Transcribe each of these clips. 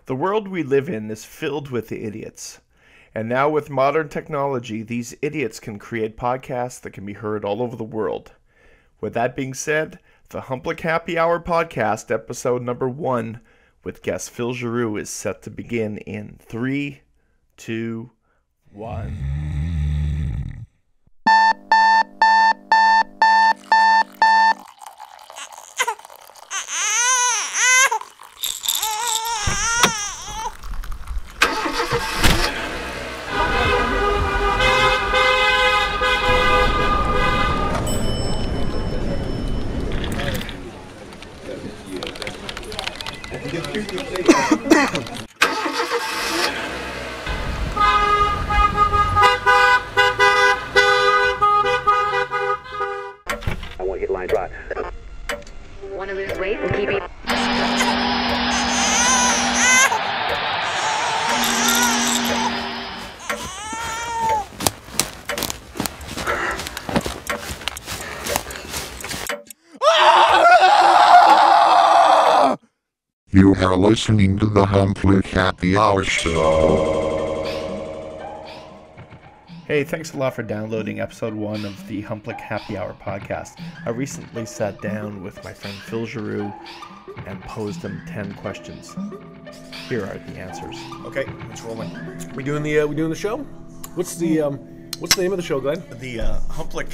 The world we live in is filled with idiots. And now with modern technology, these idiots can create podcasts that can be heard all over the world. With that being said, the Humplik Happy Hour podcast, episode number 1, with guest Phil Giroux, is set to begin in 3, 2, 1. I want to hit line drive. Want to lose weight and keep it. You are listening to the Humplik Happy Hour Show. Hey, thanks a lot for downloading episode 1 of the Humplik Happy Hour podcast. I recently sat down with my friend Phil Giroux and posed him 10 questions. Here are the answers. Okay, it's rolling. We doing the show? What's the name of the show, Glenn? The Humplik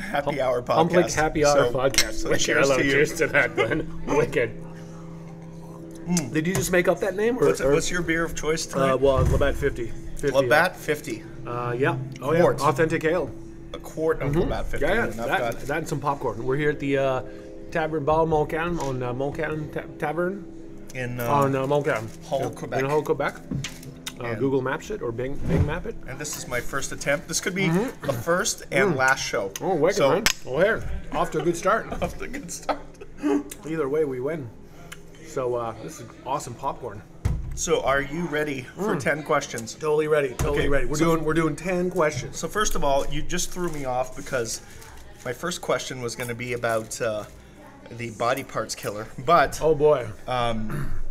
Happy Hour podcast. Humplik Happy Hour podcast. So cheers to you. Cheers to that, Glenn. Wicked. Did you just make up that name? What's your beer of choice tonight? Well, Labatt 50. Labatt 50. Yeah. Oh, Quart. yeah. Authentic ale. A quart of Labatt 50. Yeah, And that and some popcorn. We're here at the Tavern Bal Montcalm on Montcalm Tavern in on Montcalm. Hull, Quebec. In Hull, Quebec. Google Maps it or Bing Map it. And this is my first attempt. This could be the first and last show. Oh, wicked, man. Oh, here. Off to a good start. Off to a good start. Either way, we win. So this is awesome popcorn. So are you ready for 10 questions? Totally ready. Totally ready. We're doing 10 questions. So first of all, you just threw me off because my first question was going to be about the body parts killer. But oh boy,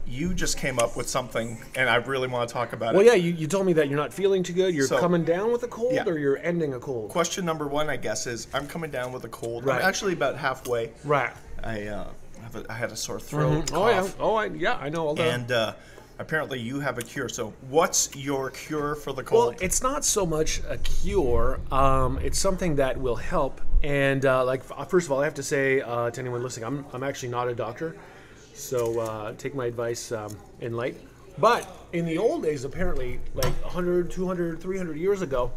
you just came up with something, and I really want to talk about it. Well, yeah, you told me that you're not feeling too good. You're So, coming down with a cold, yeah. or you're ending a cold. Question number 1, I guess, is I'm coming down with a cold. Right. I'm actually about halfway. Right. I had a sore throat. Oh yeah. Cough, Oh yeah. I know all that. And apparently you have a cure. So what's your cure for the Well, cold? it's not so much a cure. It's something that will help. And first of all, I have to say to anyone listening, I'm actually not a doctor, so take my advice in light. But in the old days, apparently, like 100, 200, 300 years ago,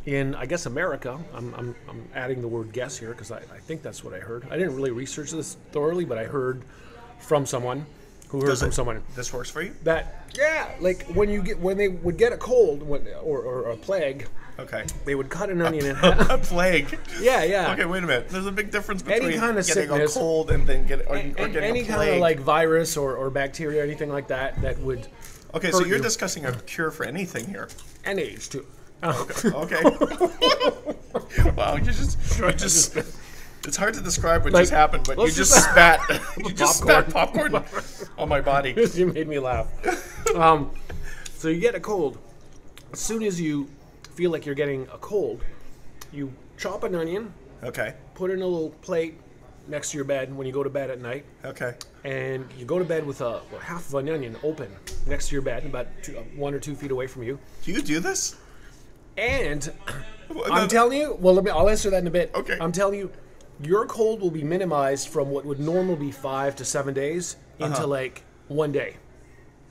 in, I guess, America, I'm adding the word guess here because I think that's what I heard. I didn't really research this thoroughly, but I heard from someone who heard from someone. This works for you? That, yeah, like when they would get a cold or a plague, Okay. they would cut an onion in half. A plague. Yeah. Okay, wait a minute. There's a big difference between Any kind of getting sickness, a cold and then getting a plague. Any kind of like virus or bacteria, anything like that would. Okay, so hurt you're you. discussing a cure for anything here. And age too. Okay. Wow, you just it's hard to describe what just happened, but you let's just just- spat you just spat popcorn on my body. You made me laugh. So you get a cold. As soon as you feel like you're getting a cold, you chop an onion, Okay. put it in a little plate next to your bed when you go to bed at night, Okay. and you go to bed with half of an onion open next to your bed, about 1 or 2 feet away from you. Do you do this? And Well, I'm telling you, I'll answer that in a bit. Okay. I'm telling you, your cold will be minimized from what would normally be 5 to 7 days into like 1 day.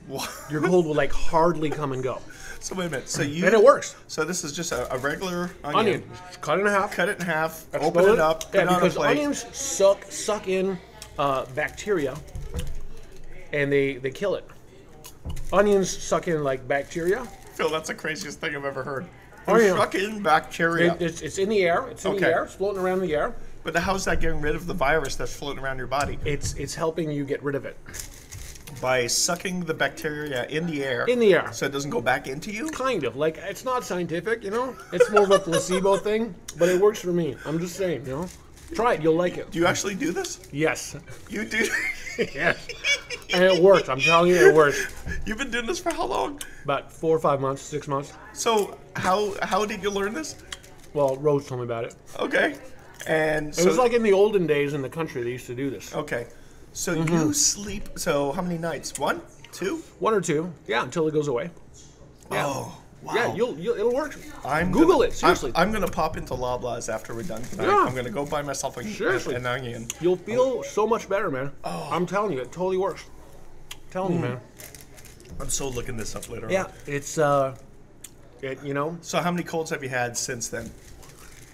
What? Your cold will like hardly come and go. So wait a minute. So you And it works. So this is just a regular Onion, cut it in half. Cut it in half. explode Open it up. Put Yeah, it on a because plate. onions suck in bacteria, and they kill it. Onions suck in like bacteria. Phil, that's the craziest thing I've ever heard. Oh, yeah. Suck in bacteria. It's in the air. It's in the Okay. air. It's floating around the air. But how's that getting rid of the virus that's floating around your body? It's helping you get rid of it. By sucking the bacteria in the air. In the air. So it doesn't go back into you? Kind of. Like, it's not scientific, you know? It's more of a placebo thing, but it works for me. I'm just saying, you know? Try it. You'll like it. Do you actually do this? Yes. You do? Yes. And it worked. I'm telling you, it worked. You've been doing this for how long? About 4 or 5 months, 6 months. So how did you learn this? Well, Rose told me about it. Okay. And It was like in the olden days in the country, they used to do this. okay. So you sleep. So how many nights? 1, 2? 1 or 2, yeah, until it goes away. Yeah. Oh, wow. Yeah, it'll work. I'm Google gonna- it, seriously. I'm gonna pop into Loblaws after we're done tonight. Yeah. I'm gonna go buy myself Seriously. an onion. You'll feel so much better, man. I'm telling you, it totally works. Telling you, man. I'm so looking this up later. Yeah, on. it's you know, So how many colds have you had since then?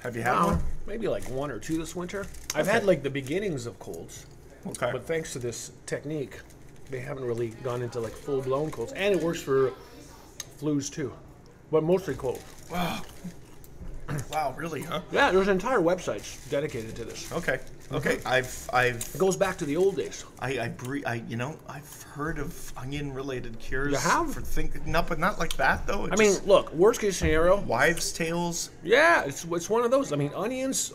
Have you had one? maybe like 1 or 2 this winter. I've had like the beginnings of colds, Okay. but thanks to this technique, they haven't really gone into like full blown colds, and it works for flus too, but mostly cold. Wow, really, huh? Yeah, there's entire websites dedicated to this. Okay. Okay. It goes back to the old days. I've heard of onion-related cures. You have? But not like that though. I mean, look, worst case scenario. wives' tales. Yeah, it's one of those. I mean, onions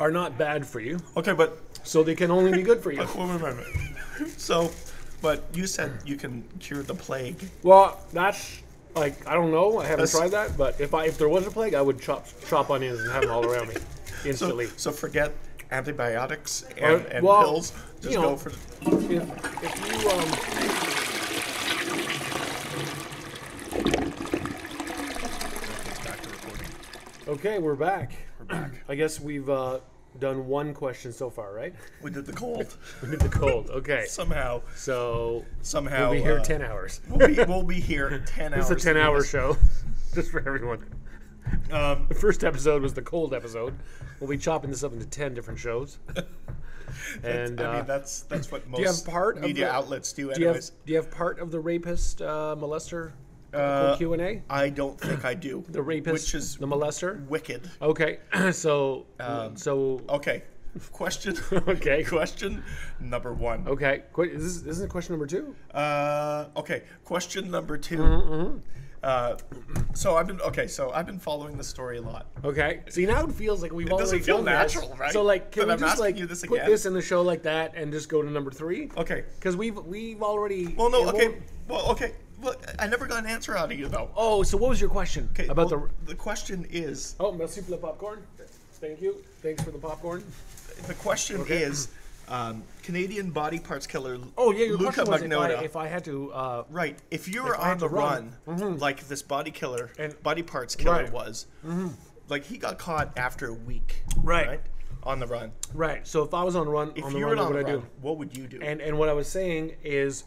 are not bad for you, Okay, but so they can only be good for you. wait a minute. So, but you said you can cure the plague. Well, that's like, I don't know. I haven't That's- tried that, but if there was a plague, I would chop onions and have them all around me instantly. So forget antibiotics Or- and well, pills. Just you go know, for. if you Back to recording. okay, we're back. We're back. I guess we've done one question so far, right? We did the cold. We did the cold. Okay, Somehow we'll be here 10 hours. we'll be here 10 hours. It's a 10-hour Yes. show, just for everyone. The first episode was the cold episode. We'll be chopping this up into 10 different shows. And I mean, that's what most do you have part media of the, outlets do. do you have Anyways, do you have part of the rapist molester Q&A? I don't think I do. The rapist, which is the molester. wicked. Okay, so Okay, question. Okay. Question number 1. okay. Isn't it question number 2? Okay, question number 2. Mm-hmm. So I've been following the story a lot. Okay. See, now it feels like we've already doesn't feel done natural, this. right? So like, can But we I'm just asking like you this put again. this in the show like that and just go to number 3? Okay. Because we've already. Well, no. it Okay. won't- Well, okay. Well, I never got an answer out of you though. Oh, so what was your question Okay. about the question is Oh, merci pour le popcorn. Thank you. Thanks for the popcorn. the question is Canadian body parts killer. Oh yeah, your Luca question was Magnotta. if I had to. Right. If you were I had on the to run. run, like this body killer, And- body parts killer Right. was, like he got caught after a week. Right. On the run. Right. So if I was on run, If on the you run, were what on would the I run, do? what would you do? And what I was saying is,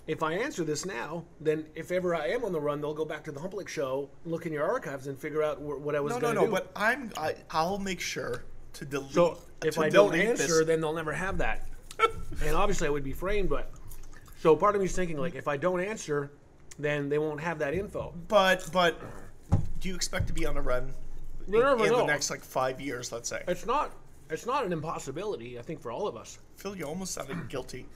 if I answer this now, then if ever I am on the run, they'll go back to the Humplik show, look in your archives, and figure out what I was no, going to do. But I'll make sure to delete. So if to I don't delete answer, this. then they'll never have that. And obviously, I would be framed. But so part of me is thinking, like, if I don't answer, then they won't have that info. But do you expect to be on the run You never in the know. next like 5 years? Let's say. It's not an impossibility. I think for all of us. Phil, you almost sounded guilty.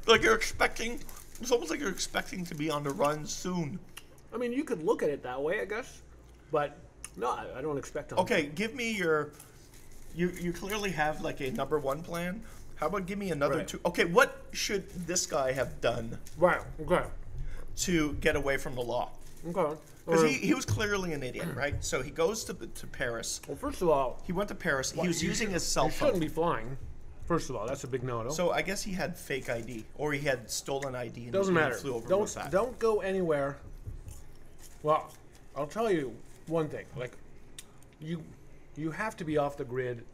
like you're expecting. It's almost like you're expecting to be on the run soon. I mean, you could look at it that way, I guess. But no, I don't expect to. Okay, give me your. You clearly have like a number 1 plan. How about give me another Right. 2? Okay, what should this guy have done Right. Okay. to get away from the law? Okay. Because he was clearly an idiot, right? So he goes to Paris. Well, first of all, He went to Paris. He was using his cell you shouldn't phone. be flying. First of all, that's a big no-no. So I guess he had fake ID, or he had stolen ID. And Doesn't he matter. Flew over with that. Don't go anywhere. Well, I'll tell you one thing. Like, you have to be off the grid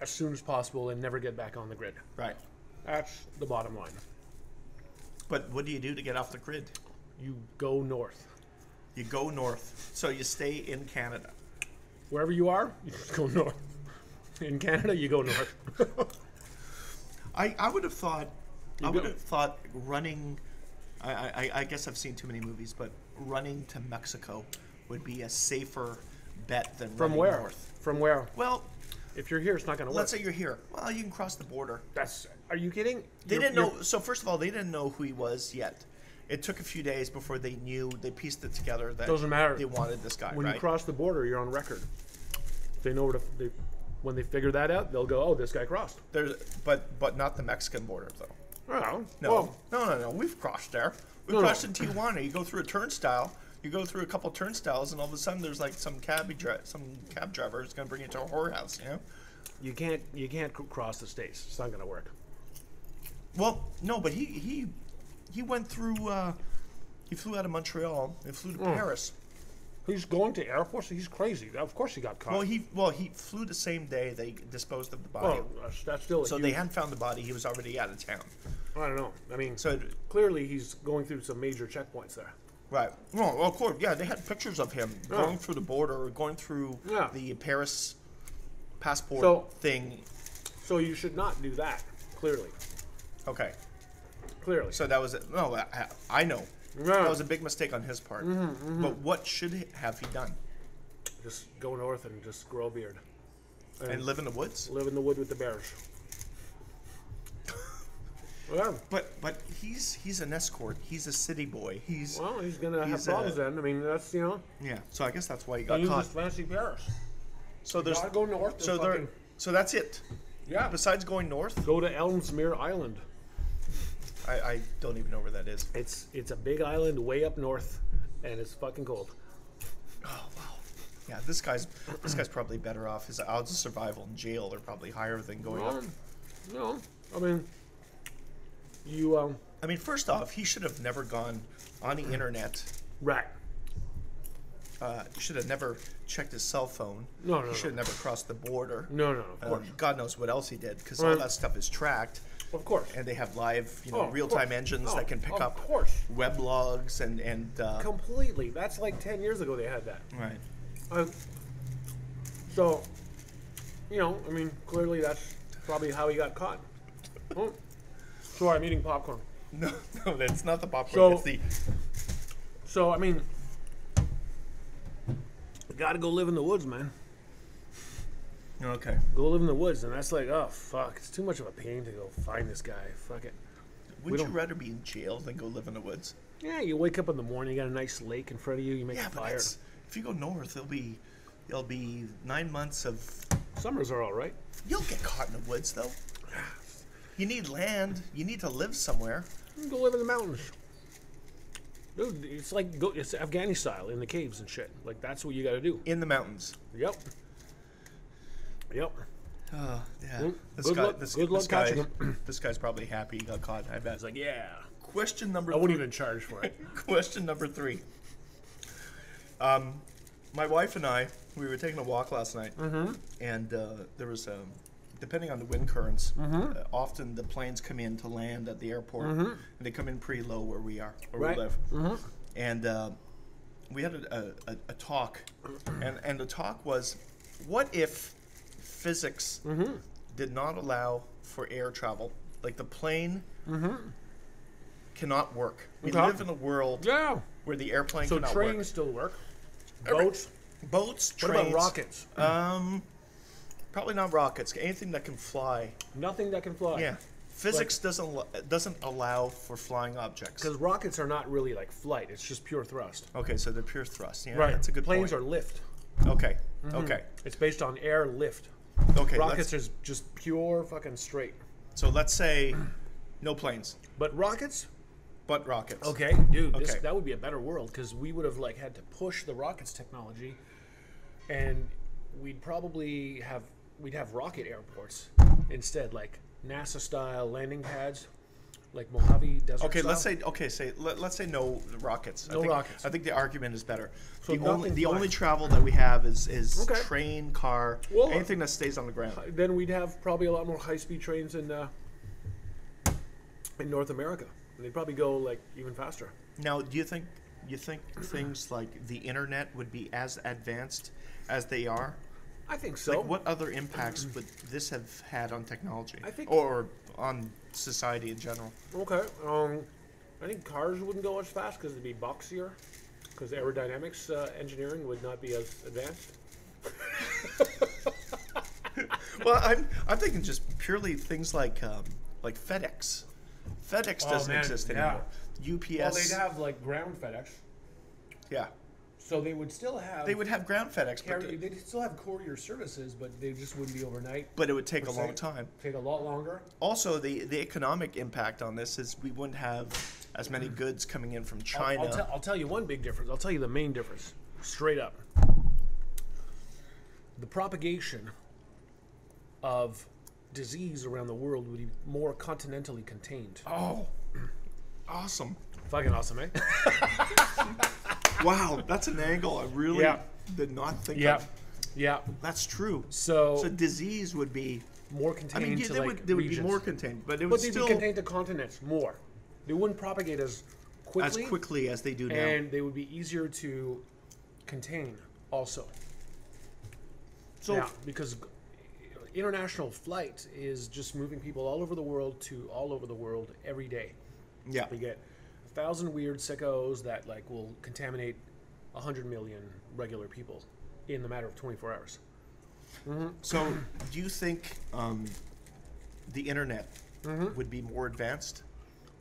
as soon as possible and never get back on the grid. Right. That's the bottom line. But what do you do to get off the grid? You go north. You go north. So you stay in Canada. Wherever you are, you just go north. In Canada, you go north. I would have thought. You I would go. have thought running. I guess I've seen too many movies, but running to Mexico would be a safer bet than From running where? north. From where? Well, If you're here, it's not going to work. let's say you're here. Well, you can cross the border. Are you kidding? They didn't know. So first of all, they didn't know who he was yet. It took a few days before they knew. They pieced it together that Doesn't matter. they wanted this guy. When right? you cross the border, you're on record. They know where When they figure that out, they'll go, oh, this guy crossed. But not the Mexican border though. Oh, No, no. We've crossed there. We crossed in Tijuana. You go through a turnstile. You go through a couple turnstiles, and all of a sudden there's like some cab driver who's gonna bring you to a whorehouse. You know. You can't cross the states. It's not gonna work. Well, no, but he went through. He flew out of Montreal and flew to Paris. He's going to airports. He's crazy. Of course he got caught. Well, he flew the same day they disposed of the body. Oh, that's still. So they hadn't found the body. He was already out of town. I don't know. I mean, So clearly he's going through some major checkpoints there. right. Well, of course, yeah. They had pictures of him going through the border, going through the Paris passport thing. So you should not do that. Clearly. Okay. Clearly. So that was it. No, I know. Yeah. That was a big mistake on his part. But what should have he done? Just go north and just grow a beard. And live in the woods? Live in the wood with the bears. Yeah. But he's an escort. He's a city boy. He's gonna have problems then. I mean, that's yeah. So I guess that's why he got use caught. his fancy Paris. So there's gotta go north. So that's it. Yeah. Besides going north, Go to Ellesmere Island. I don't even know where that is. It's a big island way up north, and it's fucking cold. Oh wow. Yeah, this guy's probably better off. His odds of survival in jail are probably higher than going up. No, I mean, you I mean, first off, he should have never gone on the internet. right. He should have never checked his cell phone. No, He should have never crossed the border. No, of course. God knows what else he did, because all that stuff is tracked. Of course. And they have live, of real-time course. engines that can pick Of up course. web logs and Completely. That's like 10 years ago they had that. right. So, I mean, clearly that's probably how he got caught. Oh, sorry, I'm eating popcorn. No, that's not the So- popcorn. It's the So, I mean, you gotta go live in the woods, man. okay. Go live in the woods, and that's like, oh, fuck. It's too much of a pain to go find this guy. Fuck it. Wouldn't you rather be in jail than go live in the woods? Yeah, you wake up in the morning, you got a nice lake in front of you, you make Yeah, a but fire. if you go north, it'll be 9 months of. Summers are all right. You'll get caught in the woods though. You need land. You need to live somewhere. You can go live in the mountains. Dude, it's like it's Afghani style in the caves and shit. Like that's what you got to do. In the mountains. Yep. Yeah. Well, good luck catching him. This guy's probably happy he got caught. I bet. It's like, yeah. Question number. I wouldn't even charge for it. Question number 3. My wife and I, we were taking a walk last night, and there was depending on the wind currents, often the planes come in to land at the airport, and they come in pretty low where we are, where we live. And we had a talk, and the talk was, what if physics did not allow for air travel? Like the plane cannot work. We live in a world where the airplane So cannot trains work. still work. Boats. Boats, What trains. about rockets? Probably not rockets. Anything that can fly. Nothing that can fly. Yeah. Physics doesn't allow for flying objects. Because rockets are not really like flight. It's just pure thrust. Okay, so they're pure thrust. Yeah, Right. that's a good Planes point. are lift. Okay. Okay. It's based on air lift. Okay. Rockets are just pure fucking straight. So let's say no planes, But rockets? but rockets. Okay, dude, Okay. that would be a better world because we would have like had to push the rockets technology, and we'd probably have rocket airports instead, like NASA style landing pads, like Mojave Desert. Okay, style. let's say no rockets. No rockets. I think the argument is better. So The only travel that we have is Okay. train, car, Well, anything that stays on the ground. Then we'd have probably a lot more high speed trains in North America. And they'd probably go like even faster. Now, do you think things like the internet would be as advanced as they are? I think so. Like, what other impacts would this have had on technology? I think- or on society in general? Okay. I think cars wouldn't go as fast because it'd be boxier. Because aerodynamics engineering would not be as advanced. Well, I'm thinking just purely things like FedEx. FedEx doesn't man, exist yeah. anymore. UPS. Well, they'd have like ground FedEx. yeah. So they would still have. They would have ground FedEx, They'd still have courier services, but they just wouldn't be overnight. but it would take a long time. Take a lot longer. Also, the economic impact on this is we wouldn't have as many goods coming in from China. I'll tell you one big difference. I'll tell you the main difference, straight up. The propagation of disease around the world would be more continentally contained. Oh, awesome. Fucking awesome, eh? Wow, that's an angle I really did not think of. Yeah. That's true. So disease would be more contained I mean, to they like would be regions. more contained, but it would But they'd still be contained to continents more. They wouldn't propagate as quickly as they do now. and they would be easier to contain also. So Yeah, because international flight is just moving people all over the world to all over the world every day. yeah, You get 1,000 weird sickos that like will contaminate 100 million regular people in the matter of 24 hours. So do you think the internet would be more advanced?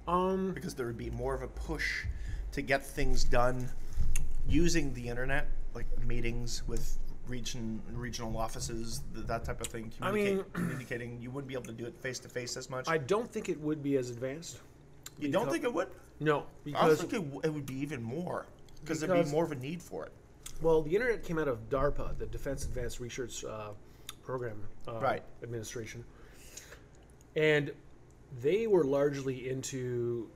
Because there would be more of a push to get things done using the internet, like meetings with regional offices, that type of thing. Communicating, you wouldn't be able to do it face to face as much. I don't think it would be as advanced. You don't think it would? No, I because think it would be even more because there'd be more of a need for it. well, the internet came out of DARPA, the Defense Advanced Research Program Administration, and they were largely into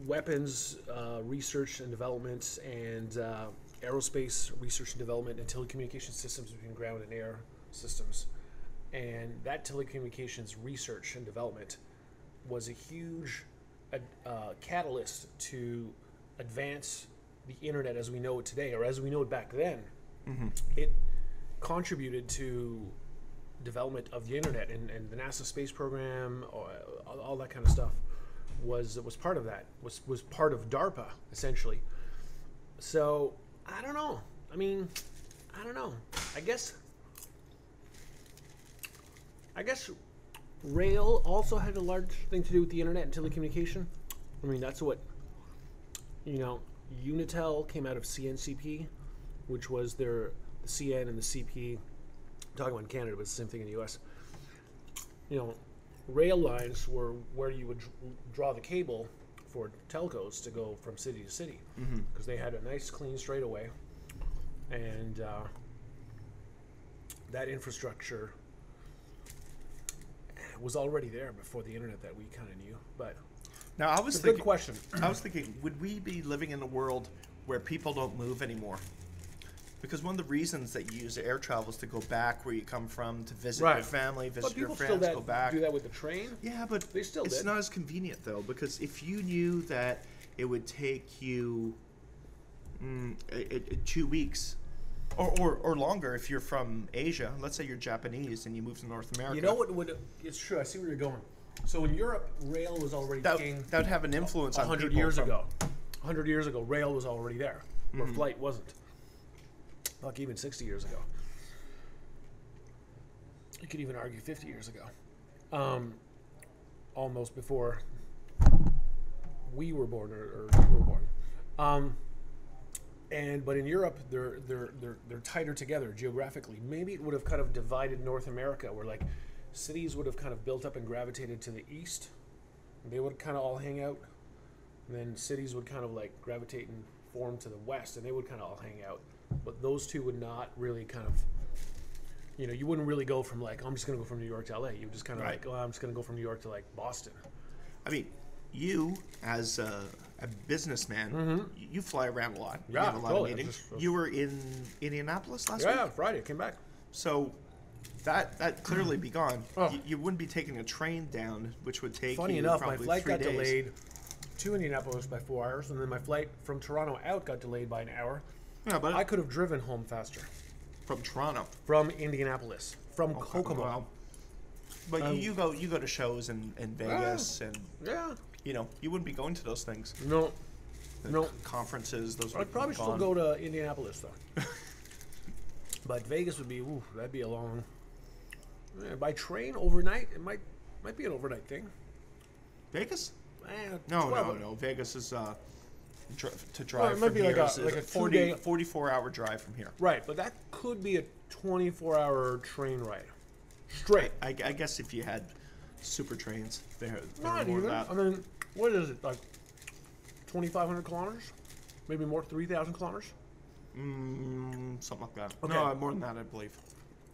weapons research and development and aerospace research and development and telecommunication systems between ground and air systems. And that telecommunications research and development was a huge catalyst to advance the internet as we know it today, or as we know it back then. It contributed to development of the internet and the NASA space program, all that kind of stuff was part of that, was part of DARPA, essentially. So, I don't know. I mean, I don't know. I guess rail also had a large thing to do with the internet and telecommunication. I mean, that's what, Unitel came out of CNCP, which was the CN and the CP. I'm talking about in Canada, but it's the same thing in the US. Rail lines were where you would draw the cable for telcos to go from city to city, because they had a nice, clean straightaway, and that infrastructure was already there before the internet that we kind of knew. But Now, I was it's a thinking, good question. I was thinking, would we be living in a world where people don't move anymore? Because one of the reasons that you use air travel is to go back where you come from, to visit your family, visit your friends, go back. Do that with the train. Yeah, but They still it's did. not as convenient, though, because if you knew that it would take you 2 weeks or longer if you're from Asia, let's say you're Japanese and you move to North America. You know what would? It's true. I see where you're going. So in Europe, rail was already that king. that would have an influence on 100 people years from- ago. 100 years ago, rail was already there, where flight wasn't. Like even 60 years ago. You could even argue 50 years ago. Almost before we were born or you were born. But in Europe, they're tighter together geographically. Maybe it would have kind of divided North America, where like cities would have kind of built up and gravitated to the east. They would kind of all hang out. And then cities would kind of like gravitate and form to the west, and they would kind of all hang out. But those two would not really kind of, you wouldn't really go from like, I'm just going to go from New York to LA. You would just kind of like, I'm just going to go from New York to like Boston. I mean, you as a businessman, you fly around a lot. You Yeah, have a lot totally. of meetings. You were in Indianapolis last week? Yeah, Friday, I came back. So that clearly be gone. Oh. You wouldn't be taking a train down, which would take Funny you enough, my probably flight 3 got days. delayed to Indianapolis by 4 hours, and then my flight from Toronto out got delayed by an hour. Yeah, but I could have driven home faster from Toronto. from Indianapolis, from Kokomo. Well, but you go to shows in Vegas, and Yeah. you wouldn't be going to those things. No. The No. conferences, those. I'd probably still go to Indianapolis though. But Vegas would be, that'd be a long. By train overnight, it might be an overnight thing. Vegas? Eh, No, 12 no. Vegas is to drive it might from be here. like a 2-day 44-hour drive from here. Right, but that could be a 24-hour train ride. Straight. I guess if you had super trains, they're Not more even. that. I mean, what is it, like 2,500 kilometers? Maybe more, 3,000 kilometers? Something like that. Okay. No, more than that, I believe.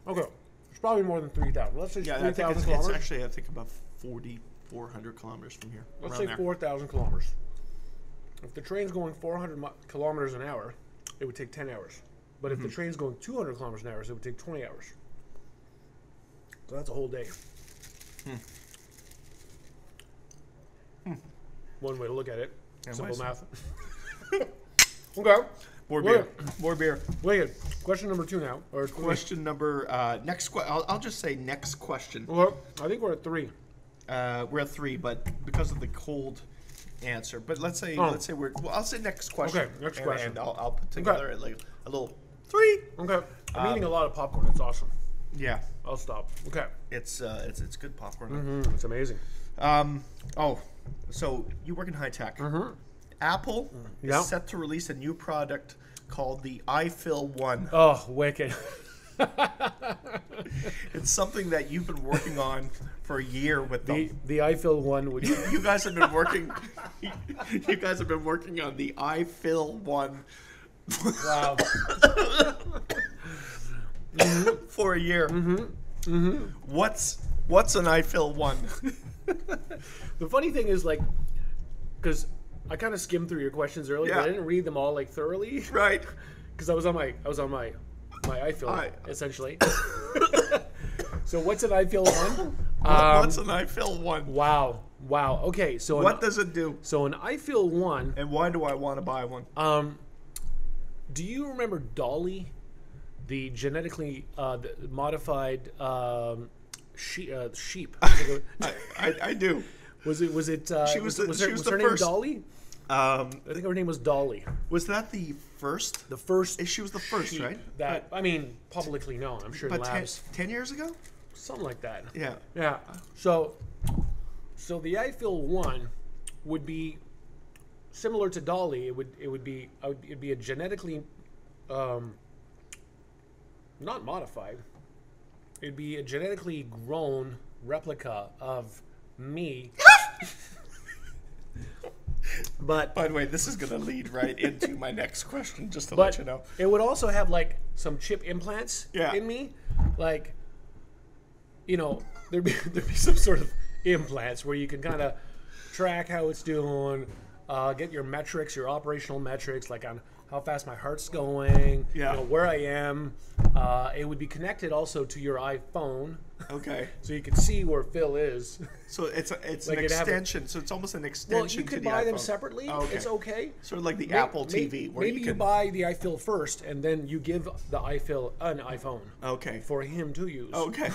Okay. It's probably more than 3,000. Let's say Yeah, I think 3,000 it's kilometers. actually, I think, about 4,400 kilometers from here. Let's around say there. 4,000 kilometers. If the train's going 400 kilometers an hour, it would take 10 hours. But if the train's going 200 kilometers an hour, it would take 20 hours. So that's a whole day. One way to look at it. Yeah, Simple nice. math. Okay. More Wait. beer. More beer. Wait. Question number 2 now. Or Question number next. I'll just say next question. Well, I think we're at 3. We're at 3, but because of the cold answer. But let's say Oh. we're. Well, I'll say next question. Okay, next and- question. And I'll put together like a little 3. Okay. I'm eating a lot of popcorn. It's awesome. Yeah, I'll stop. Okay. it's good popcorn. It's amazing. So you work in high tech. Mm-hmm. Apple Yeah. is set to release a new product called the iFill 1. Oh, wicked. It's something that you've been working on for a year with them. The iFill one would. You guys have been working. You guys have been working on the iFill 1 Wow. for a year. What's an iFill 1? The funny thing is, like, because I kind of skimmed through your questions earlier, but I Yeah. didn't read them all like thoroughly Right. because I was on my iFill essentially. So what's an iFill one? What's an iFill 1? Wow. Okay, so What does it do? so an iFill one? And why do I want to buy one? Do you remember Dolly, the genetically modified sheep? I do. Was it? She was the her name first. Dolly? I think her name was Dolly. Was that the first? The first. She was the first, sheep right? That I mean, publicly known. I'm sure in But labs, 10 years ago? something like that. Yeah. Yeah. So the iFill one would be similar to Dolly. It'd be a genetically not modified. It'd be a genetically grown replica of me. But By the way, this is going to lead right into my next question, just to let but you know. it would also have like some chip implants Yeah. in me, like, you know, there'd be some sort of implants where you can kind of track how it's doing, get your metrics, your operational metrics, like on how fast my heart's going, Yeah. you know, where I am. It would be connected also to your iPhone, Okay. so you can see where Phil is. So it's Like an it'd have a- extension. So it's almost an extension Well, you to could the buy them iPhone. separately. Okay. It's okay. Sort of like the May- Apple may- TV, where maybe you can. buy the iFill first, and then you give the iFill an iPhone Okay. for him to use. Okay.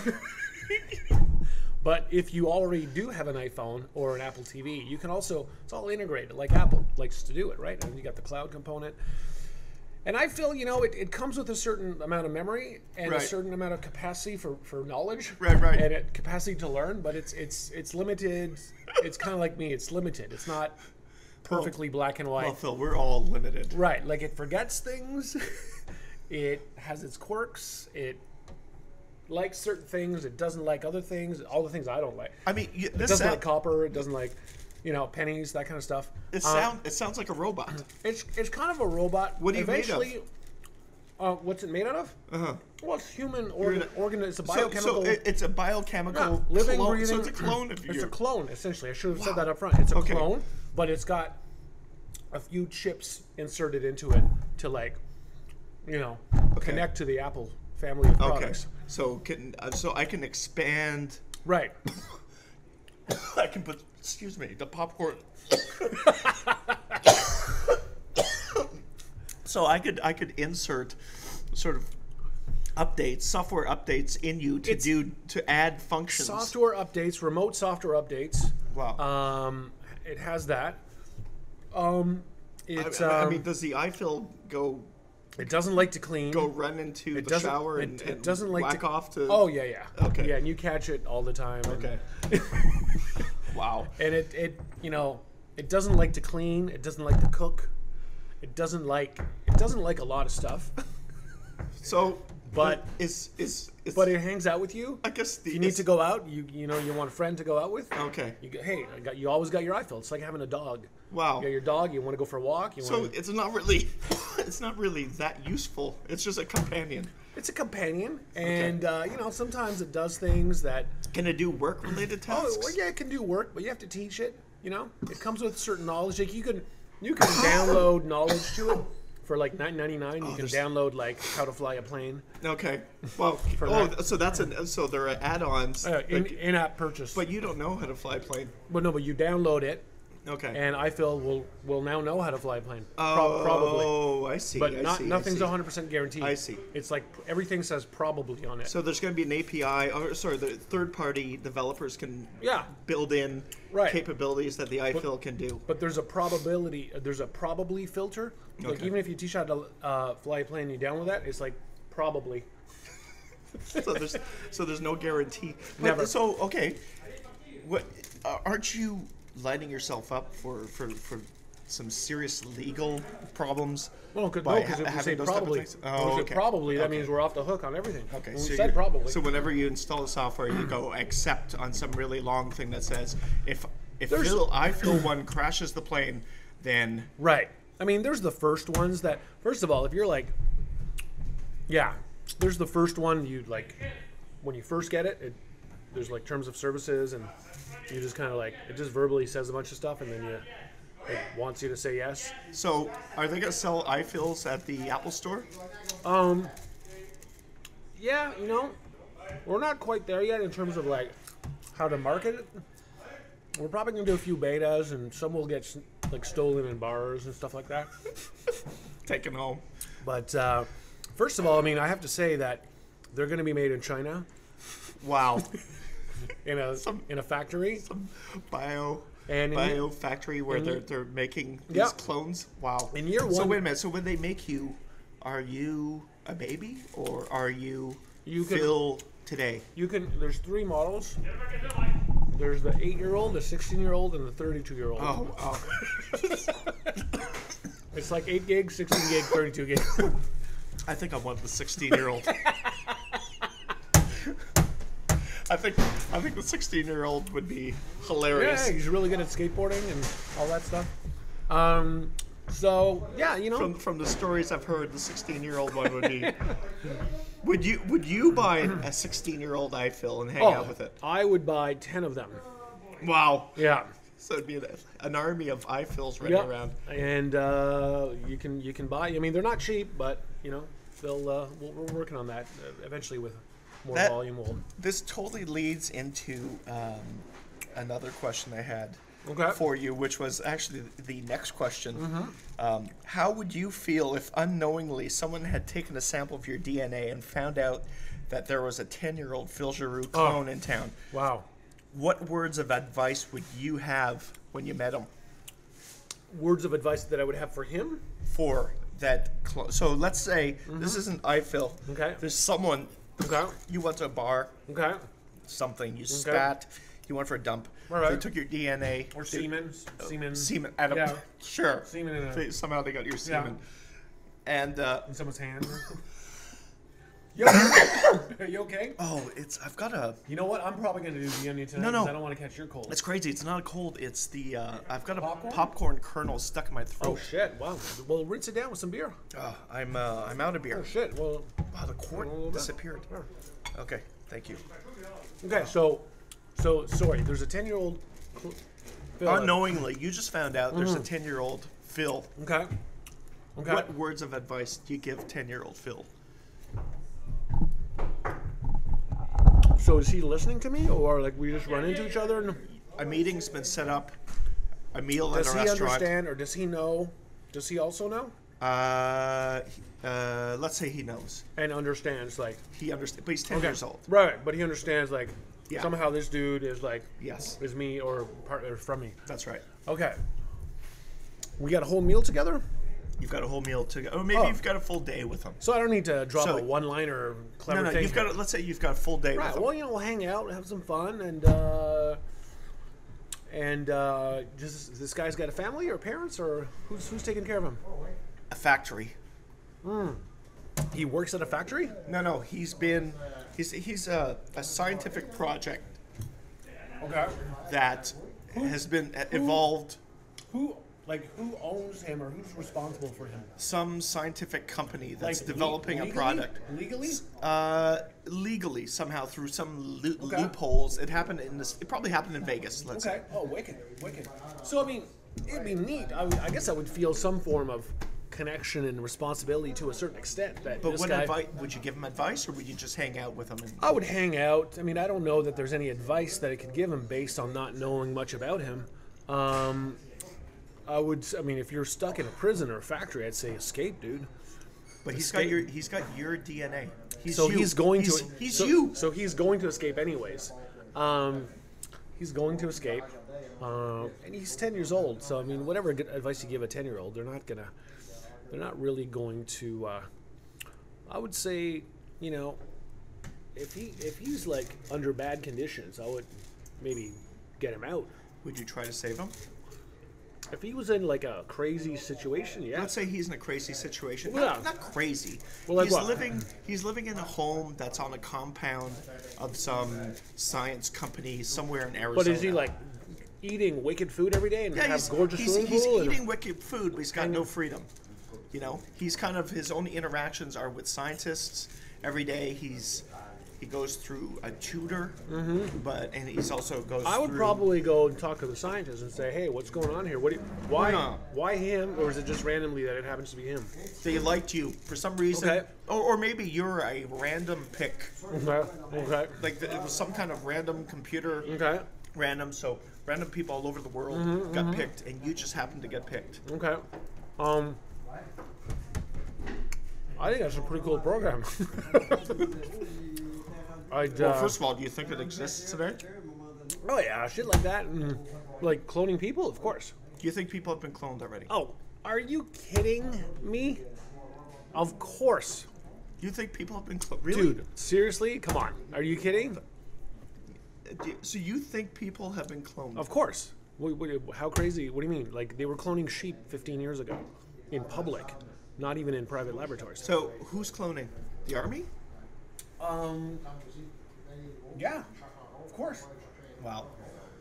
But if you already do have an iPhone or an Apple TV, you can also, it's all integrated, like Apple likes to do it, right? And you got the cloud component. And I feel, you know, it comes with a certain amount of memory and Right. a certain amount of capacity for knowledge. Right. And capacity to learn, but it's limited. It's kind of like me, it's limited. It's not perfectly black and white. Well, Phil, we're all limited. Right, like it forgets things. It has its quirks. It likes certain things. It doesn't like other things. All the things I don't like. I mean, It this doesn't sound, like copper. It doesn't like, you know, pennies, that kind of stuff. it sounds like a robot. It's kind of a robot. What are you made of? Eventually, what's it made out of? Uh-huh. Well, it's human organ. It's a So biochemical. it's a biochemical living, clone. breathing. So it's a clone of you. It's a clone, essentially. I should have said that up front. It's a Okay. clone, but it's got a few chips inserted into it to, like, you know, connect to the Apple family of Okay. products. So I can expand. Right. I can put. Excuse me. The popcorn. So I could insert sort of updates, software updates in you to add functions. Software updates, remote software updates. Wow. It has that. It's I mean, does the iFill go it doesn't like to clean. run into the doesn't- shower it and doesn't like whack to- off to? Oh yeah. Okay. Yeah, and you catch it all the time. and- Okay. Wow. And it you know, it doesn't like to clean. It doesn't like to cook. it doesn't like a lot of stuff. So, But but it hangs out with you. I guess If you need to go out, you want a friend to go out with. Okay. Hey, you always got your iFill. It's like having a dog. Wow. You got your dog. You want to go for a walk. So it's not really, it's not really that useful. It's just a companion. It's a companion, and sometimes it does things that. Can it do work-related tasks? Oh, well, yeah, it can do work, but you have to teach it. It comes with certain knowledge. Like you can download knowledge to it for like $9.99. You can download like how to fly a plane. Okay. Well, so there are add-ons. In-app purchase. But you don't know how to fly a plane. But you download it. Okay. And iFill will now know how to fly a plane. Probably. Oh, I see. But nothing's 100% guaranteed. I see. It's like everything says probably on it. So there's going to be an API. The third-party developers can build in capabilities that the iFill can do. But there's a probability. There's a probably filter. Like even if you teach how to fly a plane, and you download that, it's like probably. so there's no guarantee. Never. So okay, what aren't you lining yourself up for some serious legal problems? Well, because if we say probably, that means we're off the hook on everything. Okay, when so we said probably. So whenever you install the software, you go accept on some really long thing that says if iFill 1 crashes the plane, then right. I mean, there's the first ones that. First of all, if you're like, there's the first one you like when you first get it. There's like terms of services and. You just kind of like, it just verbally says a bunch of stuff and then it wants you to say yes. So, are they going to sell iFills at the Apple Store? Yeah, we're not quite there yet in terms of like how to market it. We're probably going to do a few betas and some will get like stolen in bars and stuff like that. Taken home. But first of all, I mean, I have to say that they're going to be made in China. Wow. In a factory, some bio factory where they're making these clones. Wow. In year one. So wait a minute. So when they make you, are you a baby or are you Phil today? You can. There's 3 models. There's the 8-year-old, the 16-year-old, and the 32-year-old. Oh. It's like 8 gig, 16 gig, 32 gig. I think I want the 16-year-old. I think the 16-year-old would be hilarious. Yeah, he's really good at skateboarding and all that stuff. So yeah, from the stories I've heard, the 16-year-old one would be. Would you buy a 16-year-old iFill and hang out with it? I would buy 10 of them. Wow. Yeah. So it'd be an army of iFills running around. And you can buy. I mean, they're not cheap, but we're working on that eventually with. More volume. This totally leads into another question I had for you, which was actually the next question. Mm-hmm. How would you feel if unknowingly someone had taken a sample of your DNA and found out that there was a 10-year-old Phil Giroux clone in town? Wow. What words of advice would you have when you met him? Words of advice that I would have for him? For that clone. So let's say this isn't iFill. Okay. There's someone... Okay. You went to a bar. Okay. Something. You spat. You went for a dump. All right. They took your DNA. Or semen. Semen. Adam. Sure. Semen. Somehow they got your semen. And in someone's hand. Are you okay? Oh, I've got a. You know what? I'm probably going to do the onion tonight. No. I don't want to catch your cold. It's crazy. It's not a cold. It's the. I've got popcorn? a popcorn kernel stuck in my throat. Oh shit! Wow. Well, rinse it down with some beer. I'm out of beer. Oh shit! Well. Wow, the quart disappeared. Okay, thank you. Okay, so sorry. There's a 10-year-old. Unknowingly, you just found out there's a 10-year-old Phil. Okay. What words of advice do you give 10-year-old Phil? So is he listening to me, or like we just run into each other? And... A meeting's been set up. A meal at a restaurant. Does he understand, or does he know? Does he also know? Let's say he knows and understands. Like he understands, but he's 10 years old. Right, but he understands. Like somehow this dude is like is me or from me. That's right. Okay. We got a whole meal together. You've got a whole meal together. Or maybe you've got a full day with him. So I don't need to drop a one-liner clever thing. You've got. Let's say you've got a full day with him. Well, we'll hang out, have some fun, and just this guy's got a family or parents or who's taking care of him? a factory. He works at a factory? No, he's a scientific project Okay. that has been evolved. Who owns him or who's responsible for him? Some scientific company that's Like, developing a legally? product. Legally? Legally, somehow through some Okay. loopholes. It happened in this. It probably happened in Vegas. Let's Okay. say. Oh, wicked. So, I mean, it'd be neat. I guess I would feel some form of connection and responsibility to a certain extent. That But this what guy, advice would you give him advice, or would you just hang out with him? I would hang out. I mean, I don't know that there's any advice that I could give him based on not knowing much about him. I mean, if you're stuck in a prison or a factory, I'd say escape, dude. But he's got your DNA. He's So you. he's going to. He's so, you. So he's going to escape anyways. He's going to escape, and he's 10 years old. So I mean, whatever good advice you give a 10-year-old, they're not really going to. I would say, you know, if he's like under bad conditions, I would maybe get him out. Would you try to save him? If he was in like a crazy situation, yeah. Let's say he's in a crazy situation. Well, Not crazy. Well, like he's what? living in a home that's on a compound of some science company somewhere in Arizona. But is he like eating wicked food every day and Yeah, have gorgeous he's swimming pool? and- eating wicked food, but he's got no freedom. You know, he's kind of his only interactions are with scientists. Every day he goes through a tutor, and he's also goes. I would through, probably go and talk to the scientist and say, "Hey, what's going on here? Why No. why him, or is it just randomly that it happens to be him?" They liked you for some reason, Okay. or maybe you're a random pick. Okay. Like it was some kind of random computer. Okay. Random, so random people all over the world got picked, and you just happened to get picked. Okay. I think that's a pretty cool program. Well, first of all, do you think it exists today? Oh yeah, shit like that, and like cloning people, of course. Do you think people have been cloned already? Oh, are you kidding me? Of course, You think people have been cloned? Really? dude. Seriously, come on. Are you kidding? So you think people have been cloned? Of course. How crazy? What do you mean? Like they were cloning sheep 15 years ago, in public, not even in private laboratories. So who's cloning? The army? Yeah, of course. Wow.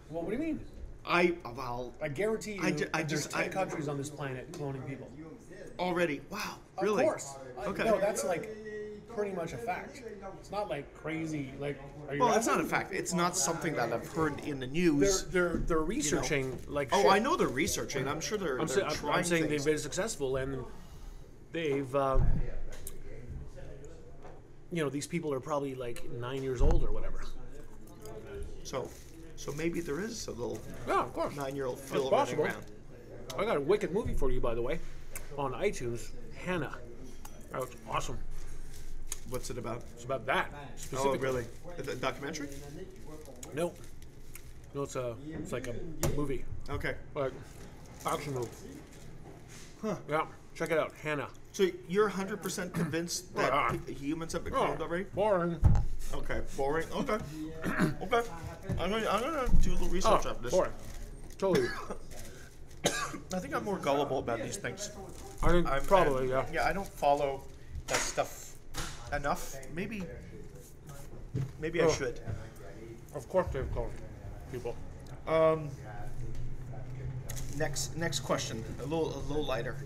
Well, what do you mean? I guarantee you, there's 10 countries on this planet cloning people. Already. Wow. Really? Of course. Okay. No, that's like pretty much a fact. It's not like crazy. Like, are you? Well, it's not a asking? fact. It's not something that I've heard in the news. They're researching like. Oh, shit. I know they're researching. I'm sure they're I'm trying saying things. they've been successful and they've. These people are probably like 9 years old or whatever. So maybe there is a little Yeah, of course. 9-year-old It's Phil running possible. around. I got a wicked movie for you, by the way, on iTunes. Hannah. That was awesome. What's it about? It's about that Oh, specifically. really? A documentary? No, it's like a movie, Okay. like action movie. Huh? Yeah, check it out, Hannah. So you're 100% convinced that Yeah. humans have been cloned already? Boring. Okay. Boring. Okay. Okay. I'm gonna do a little research on this. Boring. Totally. I think I'm more gullible about these things. I think probably, yeah. Yeah, I don't follow that stuff enough. Maybe I should. Of course they've cloned people. Next question, a little lighter.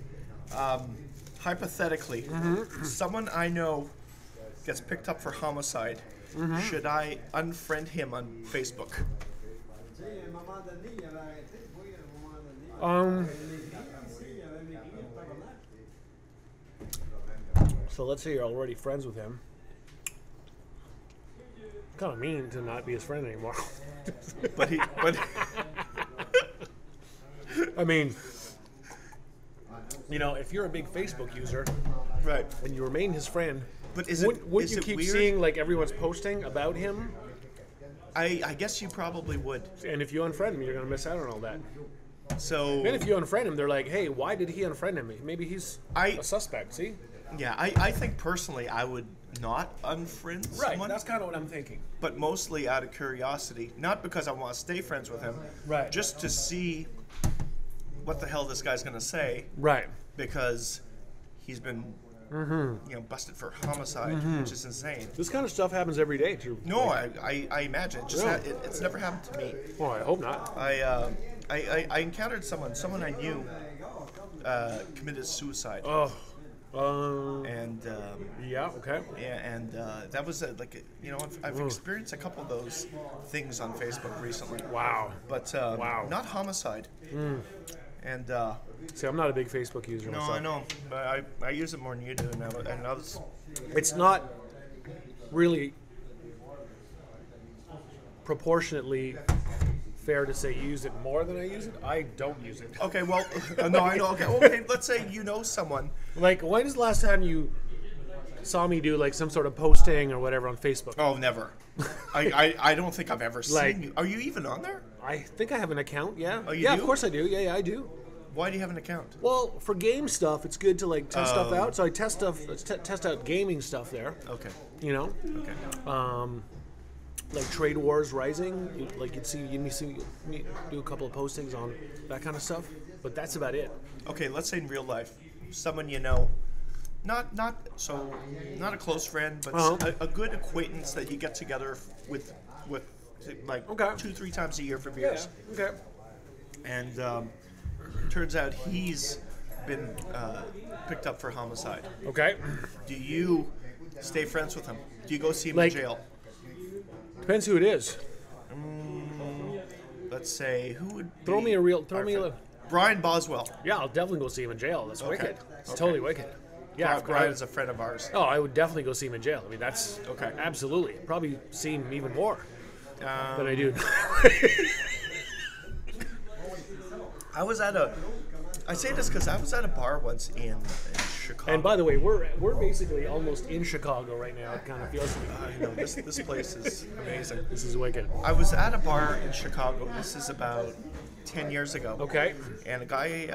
Hypothetically, someone I know gets picked up for homicide. Should I unfriend him on Facebook? So let's say you're already friends with him. Kind of mean to not be his friend anymore. But I mean, if you're a big Facebook user right. and you remain his friend, But is it wouldn't is you it keep weird? seeing like everyone's posting about him? I guess you probably would. And if you unfriend him, you're gonna miss out on all that. So And if you unfriend him, they're like, "Hey, why did he unfriend him? Maybe he's a suspect." See? yeah, I think personally I would not unfriend someone. That's kind of what I'm thinking. But mostly out of curiosity, not because I want to stay friends with him, Right. just to see what the hell this guy's gonna say. Right. Because he's been busted for homicide, which is insane. This kind of stuff happens every day, too. No, I imagine. It's never happened to me. Oh, I hope not. I encountered someone I knew committed suicide. Oh. And yeah, okay. yeah, and that was I've experienced a couple of those things on Facebook recently. Wow. But not homicide. And see, I'm not a big Facebook user no, myself. I know, but I use it more than you do, and I was. It's not really proportionately fair to say you use it more than I use it. I don't use it. Okay, well, no, I know. Okay, let's say you know someone. Like, when is the last time you saw me do like some sort of posting or whatever on Facebook? Oh, never. I don't think I've ever Like- seen you. Are you even on there? I think I have an account. Yeah. Oh, you yeah, do? of course I do. Yeah, I do. Why do you have an account? Well, for game stuff, it's good to like test stuff out. So I test out gaming stuff there. Okay. You know, Okay. like Trade Wars Rising. You'd see me do a couple of postings on that kind of stuff. But that's about it. Okay, let's say in real life, someone you know, not a close friend, but a good acquaintance that you get together with like Okay. 2-3 times a year for beers. Okay. And turns out he's been picked up for homicide. Okay. Do you stay friends with him? Do you go see him Like- in jail? Depends who it is. Let's say who would Throw be me a real. our Throw me friend? a. Brian Boswell. Yeah, I'll definitely go see him in jail. That's Okay. wicked. It's Okay. totally wicked. Yeah, Brian is a friend of ours. Oh, I would definitely go see him in jail. I mean, that's Okay. Absolutely. Probably see him even more than I do. I say this because I was at a bar once in Chicago. And by the way, we're basically almost in Chicago right now. It kind of feels to me. I know this place is amazing. This is wicked. I was at a bar in Chicago. This is about 10 years ago. Okay. And a guy,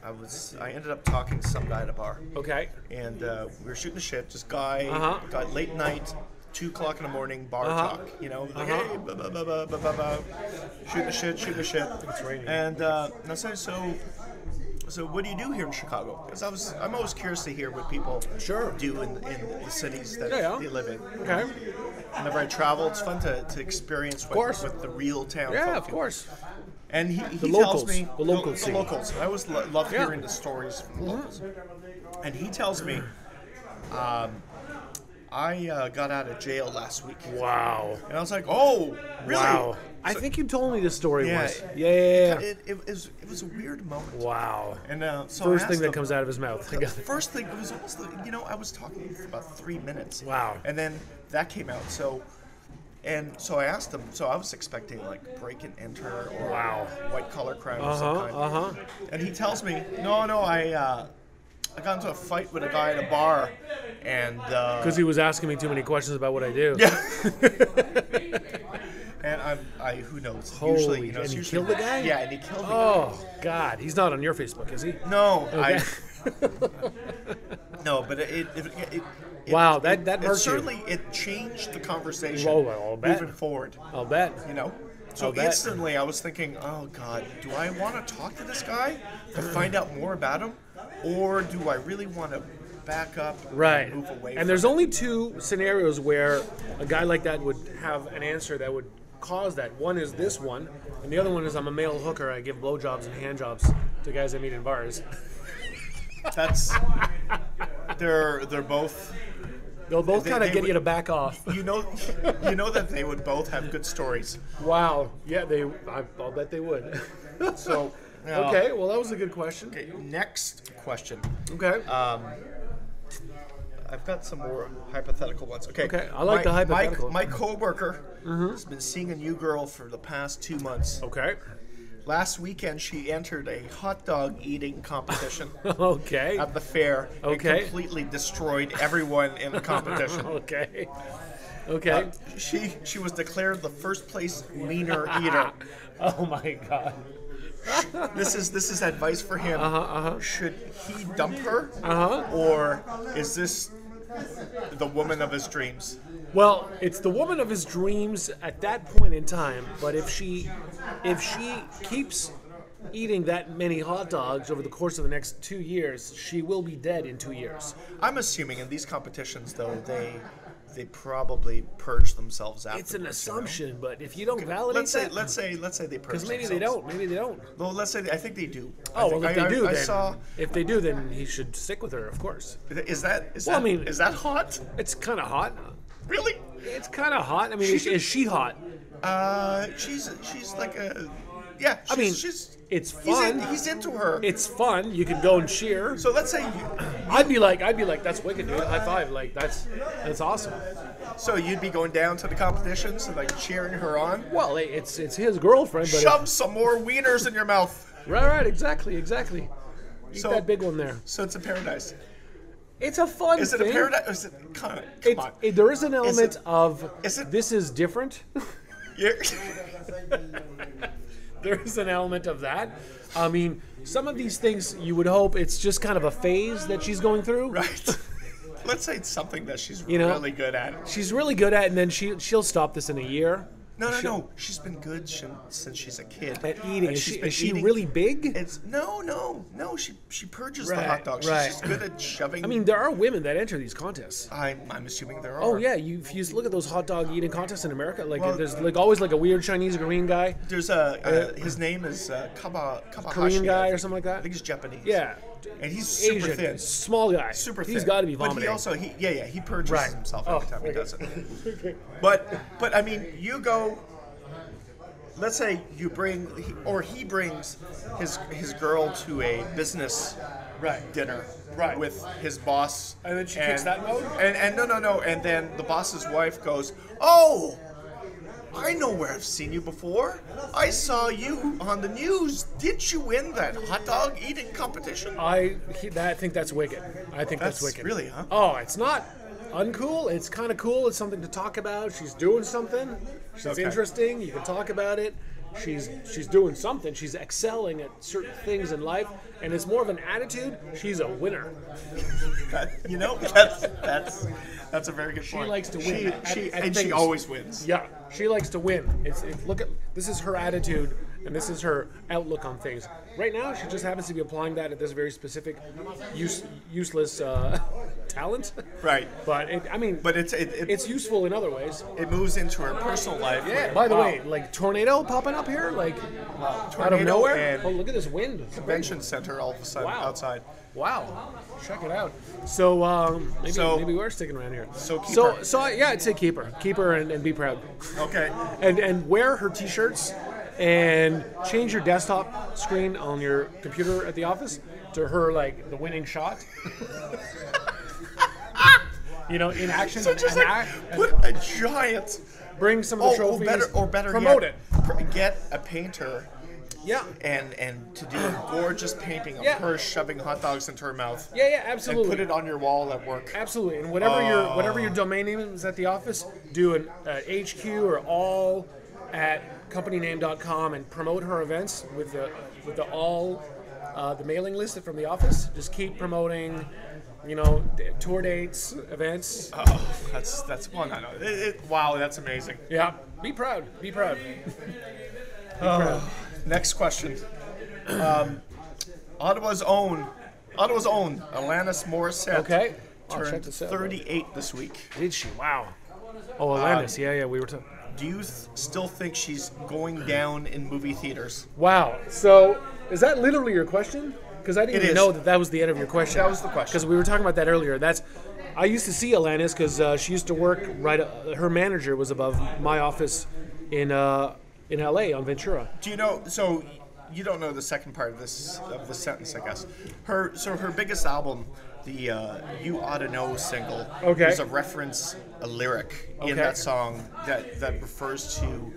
I ended up talking to some guy at a bar. Okay. And we were shooting the shit. Just guy, got late night, 2 o'clock in the morning, bar talk. You know, like, hey, blah, blah, blah, blah, blah, blah, blah. Shooting the shit. It's raining. And I said, so what do you do here in Chicago? Because I'm always curious to hear what people do in the cities that they live in. Okay. Whenever I travel, it's fun to experience what the real town. Yeah, folk of do. cour And he locals, tells me the locals the scene. locals. I always love hearing the stories from the locals. And he tells me, I got out of jail last week. Wow. And I was like, oh, really? Wow. I think you told me this story Yeah, once. Yeah. It was a weird moment. Wow. And so First I thing asked that him, comes out of his mouth. the first thing, it was almost like, I was talking for about 3 minutes. Wow. And then that came out. So I asked him, so I was expecting like break and enter or white collar crime of some kind. And he tells me, no, I got into a fight with a guy at a bar, and Because he was asking me too many questions about what I do. yeah. And I who knows? Holy, usually, and it's he usually killed the guy? Yeah, and he killed the guy. Oh, God. He's not on your Facebook, is he? No, Okay. no, but it Wow, that it hurt you. certainly it changed the conversation Oh, I'll bet. moving forward. I'll bet. So I'll bet. instantly I was thinking, oh God, do I want to talk to this guy to find out more about him, or do I really want to back up Right. and move away? And there's only two scenarios where a guy like that would have an answer that would cause that. One is this one, and the other one is I'm a male hooker. I give blowjobs and handjobs to guys I meet in bars. That's they're both. They'll both They- kind of they get would- you to back off. You know that they would both have good stories. Wow. Yeah, I'll bet they would. So Okay, well, that was a good question. Okay, next question. Okay. I've got some more hypothetical ones. Okay. I like the hypothetical. My coworker has been seeing a new girl for the past 2 months. Okay. Last weekend, she entered a hot dog eating competition Okay. at the fair Okay. and completely destroyed everyone in the competition. Okay. Okay. She was declared the first place wiener eater. Oh my God. This is advice for him. Should he dump her, or is this the woman of his dreams? Well, it's the woman of his dreams at that point in time. But if she keeps eating that many hot dogs over the course of the next 2 years, she will be dead in 2 years. I'm assuming in these competitions, though, they probably purge themselves afterwards. It's an assumption, but if you don't validate Let's say they purge because maybe themselves. they don't. Well, let's say I think they do. If they do, then he should stick with her, of course. Is that hot? It's kind of hot. Really? It's kind of hot. I mean, is she hot? She's like a It's fun. He's into her. It's fun. You can go and cheer. So let's say I'd be like, that's wicked, dude. High five. Like that's awesome. So you'd be going down to the competitions and like cheering her on. Well, it's his girlfriend. But shove some more wieners in your mouth. Right. Exactly. Eat that big one there. So it's a paradise. It's a fun thing. Is it a paradise? Is it, come on. There is an element of this is different. There is an element of that. I mean, some of these things you would hope it's just kind of a phase that she's going through. Right. Let's say it's something that she's really good at. She's really good at, and then she'll stop this in a year. No. She's been good since she's a kid. At eating. Is she really big? No. She purges the hot dogs. She's just good at shoving. I mean, there are women that enter these contests. I'm assuming there are. Oh yeah, if you look at those hot dog eating contests in America, there's always like a weird Chinese or Korean guy. There's his name is Kabahashi. Korean guy or something like that. I think he's Japanese. Yeah. And he's super Asian, thin. Small guy. Super thin. He's got to be vomiting. But he purges himself every time he does it. Okay. But I mean, you go. Let's say you he brings his girl to a business dinner with his boss, and then she kicks that mode. And no, and then the boss's wife goes, "Oh, I know where I've seen you before. I saw you on the news. Did you win that hot dog eating competition?" I think that's wicked. I think that's wicked. Really, huh? Oh, it's not uncool. It's kind of cool. It's something to talk about. She's doing something. She's interesting. You can talk about it. She's doing something. She's excelling at certain things in life, and it's more of an attitude. She's a winner. That's a very good point. She likes to win. She always wins. Yeah, she likes to win. This is her attitude, and this is her outlook on things. Right now, she just happens to be applying that at this very specific, useless talent. Right. But it's useful in other ways. It moves into her personal life. Yeah. By the way, like tornado popping up here, out of nowhere. Oh, look at this wind. Convention center all of a sudden outside. Wow. Check it out. So maybe we're sticking around here. So keep her. So yeah, I'd say keep her and be proud. Okay. And wear her t-shirts and change your desktop screen on your computer at the office to her the winning shot. In action. So just put a giant. Bring some of the trophies. Or better promote it. Get a painter. Yeah. And to do a gorgeous painting of her shoving hot dogs into her mouth. Yeah, absolutely. And put it on your wall at work. Absolutely. And whatever your domain name is at the office, do an HQ or all at companyname.com and promote her events with the mailing list from the office. Just keep promoting, tour dates, events. Oh, that's one I know. Wow, that's amazing. Yeah. Be proud. Be proud. Next question. Ottawa's own Alanis Morrisette turned 38 this week. Did she? Wow. Oh, Alanis. Yeah, we were talking. Do you still think she's going down in movie theaters? Wow. So, is that literally your question? Because I didn't even know that was the end of your question. That was the question. Because we were talking about that earlier. I used to see Alanis because she used to work her manager was above my office in LA on Ventura. Do you know? So you don't know the second part of the sentence, I guess. Her biggest album, the "You Oughta Know" single, there's a lyric in that song that refers to.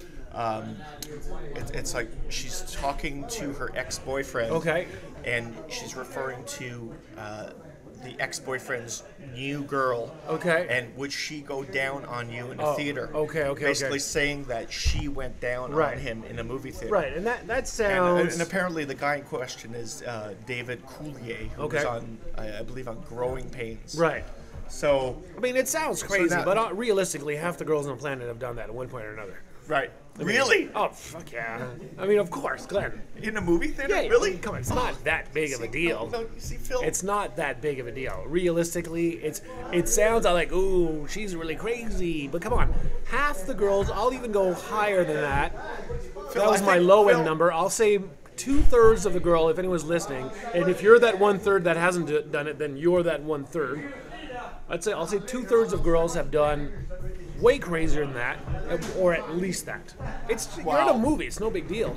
It's like she's talking to her ex-boyfriend. Okay. And she's referring to the ex-boyfriend's new girl. Okay. And would she go down on you in a theater? Okay. Basically saying that she went down on him in a movie theater. Right, and that sounds... And apparently the guy in question is David Coulier, who was on, I believe, on Growing Pains. Right. So... I mean, it sounds crazy, but realistically, half the girls on the planet have done that at one point or another. Right. Really? Oh, fuck yeah. I mean, of course, Glenn. In a movie theater? Yeah, Really? Come on, it's not that big of a deal. No, you see, Phil. It's not that big of a deal. Realistically, it sounds like, ooh, she's really crazy. But come on, half the girls, I'll even go higher than that. Phil, That was I my think- low end Phil- number. I'll say 2/3 of the girl, if anyone's listening. And if you're that 1/3 that hasn't done it, then you're that 1/3. I'll say 2/3 of girls have done way crazier than that, or at least that. You're in a movie. It's no big deal.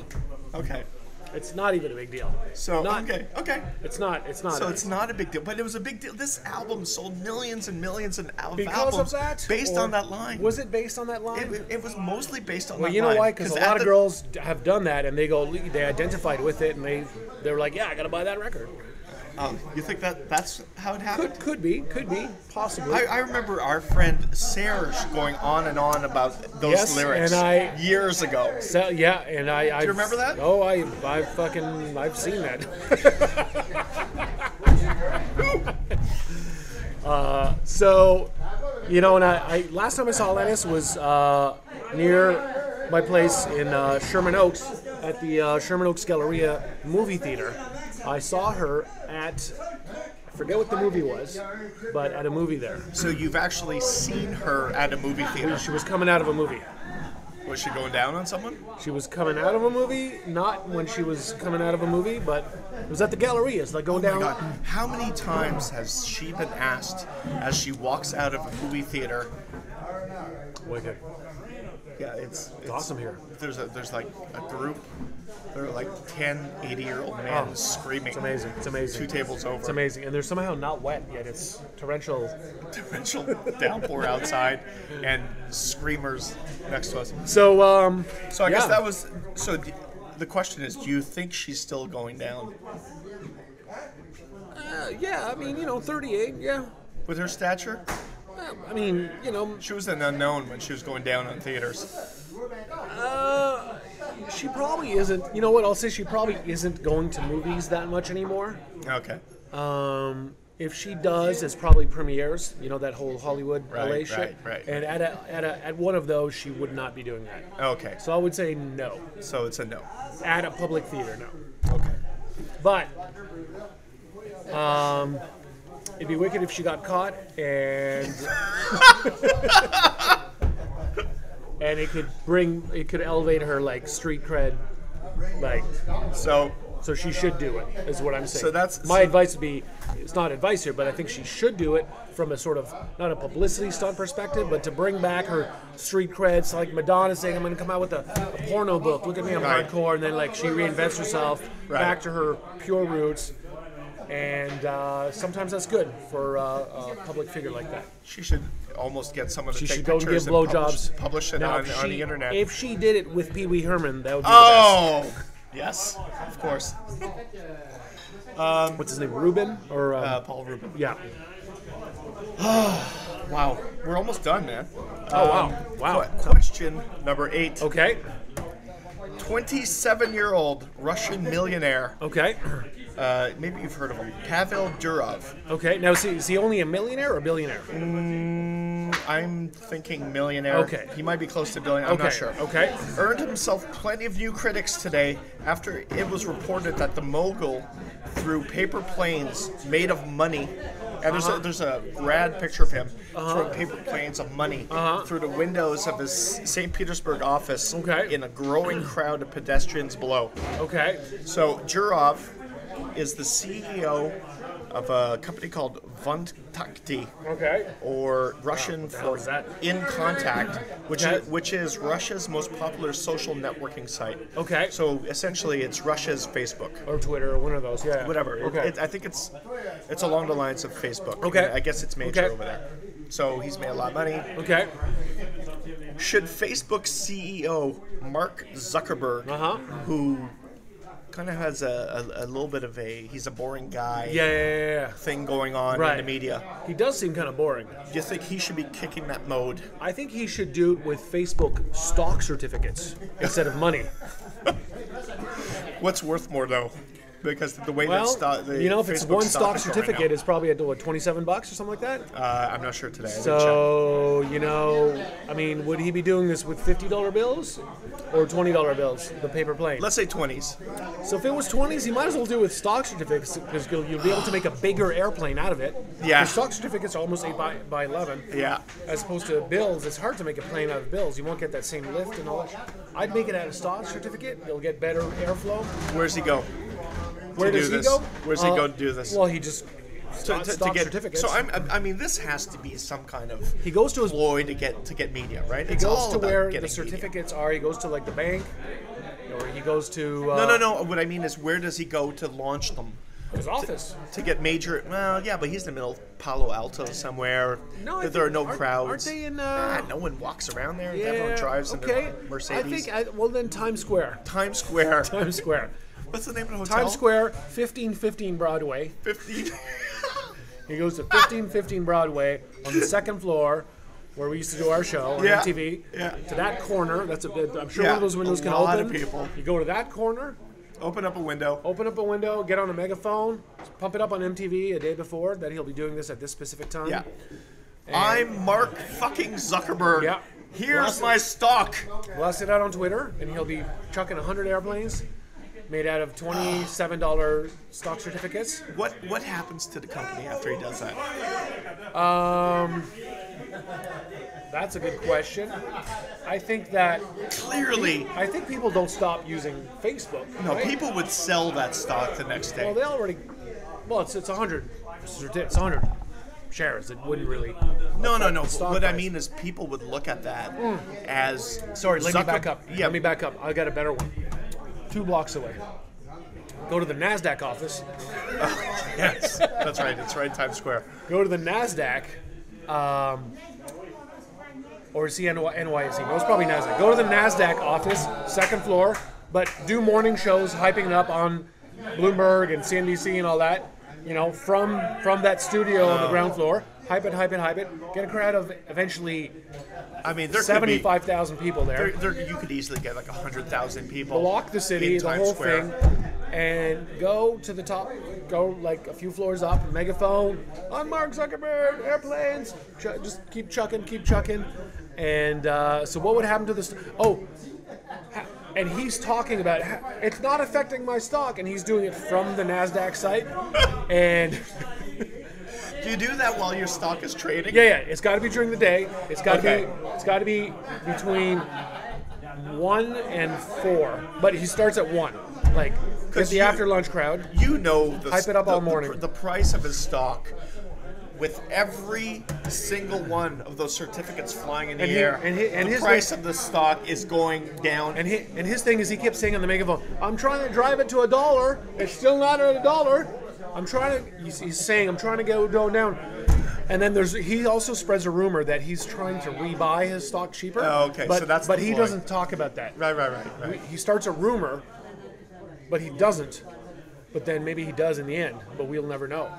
Okay. It's not even a big deal. So, Not- okay. It's not. So it's not a big deal, but it was a big deal. This album sold millions and millions of because albums of that. based or on that line. Was it based on that line? It was mostly based on Well, that you know line. why? Because a at lot of the- girls have done that, and they identified with it, and they were like, yeah, I gotta buy that record. You think that's how it happened? Could be, possibly. I remember our friend Serge going on and on about those Yes, lyrics and years ago. So yeah, and I. Do you remember that? Oh, I've seen that. So, you know, and I last time I saw Alanis was near my place in Sherman Oaks at the Sherman Oaks Galleria movie theater. I saw her at, I forget what the movie was, but at a movie there. So you've actually seen her at a movie theater. She was coming out of a movie. Was she going down on someone? She was coming out of a movie, not when she was coming out of a movie, but it was at the Galleria. It's like going Oh my down. God. How many times has she been asked as she walks out of a movie theater? Wicked. Yeah, it's Awesome here. There's like a group. There are like 10 80-year-old men screaming. It's amazing. It's amazing. 2 tables over. It's amazing. And they're somehow not wet yet. It's torrential. Torrential downpour outside and screamers next to us. So, So I guess yeah. that was. So the question is, do you think she's still going down Yeah, I mean, 38, yeah. with her stature? I mean, She was an unknown when she was going down on theaters. she probably isn't. You know what? I'll say she probably isn't going to movies that much anymore. Okay. If she does, it's probably premieres. You know, that whole Hollywood Right, LA shit. right. And at one of those, she would not be doing that. Okay. So I would say no. So it's a no. At a public theater, no. Okay. But it'd be wicked if she got caught and and it could elevate her like street cred, like. So she should do it, is what I'm saying. So that's- my advice would be, it's not advice here, but I think she should do it from a sort of, not a publicity stunt perspective, but to bring back her street creds, like Madonna saying, I'm going to come out with a porno book, look at me, I'm Right. hardcore, and then like she reinvents herself Right. back to her pure roots. And sometimes that's good for a public figure like that. She should almost get someone to She take should go and give pictures blowjobs. publish it Now, on the internet. If she did it with Pee Wee Herman, that would be the best. Oh, yes, of course. What's his name? Ruben? Or Paul Rubin. yeah. Wow, we're almost done, man. Oh wow. Question number 8. Okay. 27-year-old Russian millionaire. Okay. Maybe you've heard of him. Pavel Durov. Okay. Now, is he only a millionaire or a billionaire? I'm thinking millionaire. Okay. He might be close to billion. I'm Okay. not sure. Okay. Earned himself plenty of new critics today after it was reported that the mogul threw paper planes made of money. And there's a rad picture of him throwing paper planes of money through the windows of his St. Petersburg office Okay. in a growing crowd of pedestrians below. Okay. So Giroux is the CEO of a company called Vkontakte, Okay. or Russian hell for is that? In Contact, Okay. which is Russia's most popular social networking site. Okay. So essentially, it's Russia's Facebook. Or Twitter or one of those. Yeah. Whatever. Okay. I think it's along the lines of Facebook. Okay. I guess it's major Okay. over there. So he's made a lot of money. Okay. Should Facebook CEO Mark Zuckerberg, who kind of has a little bit of he's a boring guy Yeah. thing going on Right. in the media, He does seem kind of boring. do you think he should be kicking that mode? I think he should do it with Facebook stock certificates instead of money. What's worth more though? Because the way Well, if it's one stock certificate, it's probably at what, $27 or something like that. I'm not sure today. I didn't So, I mean, would he be doing this with $50 bills? check. or $20 bills, the paper plane. Let's say 20s. So if it was 20s, you might as well do it with stock certificates because you'll be able to make a bigger airplane out of it. Yeah. The stock certificates are almost 8 by 11. Yeah. As opposed to bills, it's hard to make a plane out of bills. You won't get that same lift and all that. I'd make it out of stock certificate. You'll get better airflow. Where's he go? Where does he go? Where's he go to do this? Well, he just to stock get certificates. So I mean, this has to be some kind of he goes to his ploy to get media, right? He It's goes all to about where getting the certificates are. He goes to like the bank, or he goes to No. What I mean is, where does he go to launch them? his office. To get major. Well, yeah, but he's in the middle of Palo Alto somewhere. No, there are no aren't crowds. they in? No one walks around there. Everyone drives in okay. their Mercedes. I think. Well, then Times Square. Times Square. Times Square. What's the name of the hotel? Times Square, 1515 Broadway. 15. He goes to 1515 Broadway on the second floor, where we used to do our show on MTV. Yeah. To that corner. I'm sure one of those windows can a open. lot of people. You go to that corner. Open up a window. Open up a window, get on a megaphone, pump it up on MTV a day before that he'll be doing this at this specific time. Yeah. I'm Mark fucking Zuckerberg. Yeah. Here's my stock. Blast it out on Twitter, and he'll be chucking 100 airplanes made out of $27 stock certificates. What happens to the company after he does that? That's a good question. I think that Clearly, I think people don't stop using Facebook. no, right? people would sell that stock the next day. Well, they already. Well, it's 100. It's 100 shares. It wouldn't really. No. stock What I price. mean is, people would look at that as. Sorry, let me back Zucker- up. Yeah. Let me back up. I got a better one. 2 blocks away. Go to the NASDAQ office. Yes, that's right. It's right in Times Square. Go to the NASDAQ. Or is he NYSE? No, it's probably NASDAQ. Go to the NASDAQ office, second floor, but do morning shows hyping it up on Bloomberg and CNBC and all that. You know, from that studio on the ground floor. Hype it. Get a crowd of eventually I mean, there 75,000 people there. could be, there, you could easily get like 100,000 people. Block the city, in the Times whole Square. thing, and go to the top, go like a few floors up, megaphone, I'm Mark Zuckerberg, airplanes, just keep chucking. And so what would happen to this? And he's talking about it's not affecting my stock, and he's doing it from the NASDAQ site. And Do you do that while your stock is trading? yeah, it's got to be during the day. It's got to Okay. be. It's got to be between 1 and 4. But he starts at 1. Like get 'Cause the you- after lunch crowd. You know the, Hype it up all morning. The price of his stock, with every single one of those certificates flying in the air, the his price of the stock is going down. And his thing is he kept saying on the megaphone, I'm trying to drive it to $1. It's still not at $1. He's saying, I'm trying to go down. And then he also spreads a rumor that he's trying to rebuy his stock cheaper. Oh, okay, But, so that's but the he ploy. doesn't talk about that. Right. He starts a rumor, but he doesn't. But then maybe he does in the end, but we'll never know.